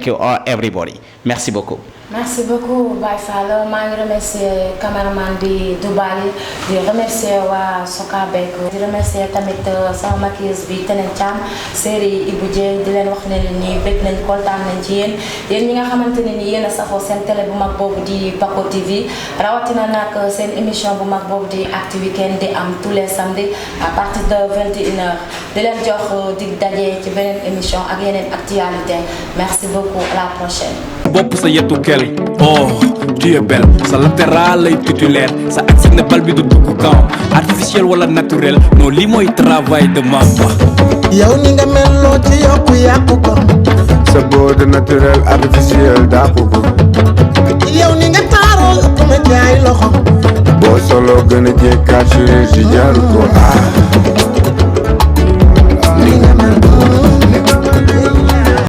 you all everybody merci beaucoup. merci beaucoup Baye Fall maa ngi remercier cameraman di Dubaay di remercier waa Sokabek di remercier tamit sama maquilleuse bi Tenen Thiam série Ibou Dieng di leen wax ne ni bëgg nañ kontaan nañ ci yéen ñi nga xamante ne ni yéen a safoo seen télé bu mag boobu di Paco TV rawatina nag seen émission bu mag boobu di Actu Weekend di am tous les samedis à partir de 21h di leen jox dig daje ci beneen émission ak yeneen actualité merci beaucoup à la prochaine. bopp sa yetu kel oh tu es belle sa latéral lay titulaire sa accès ne bal bi du dugg camp artificiel wala naturel non lii mooy travail de mamba. yow ni nga meloo ci yàqu ko. sa bode naturel artificiel dàqu ko. yow ni nga taaroo ëpp na jaay loxo. boo gën a jekkaat chirurgie jaru ko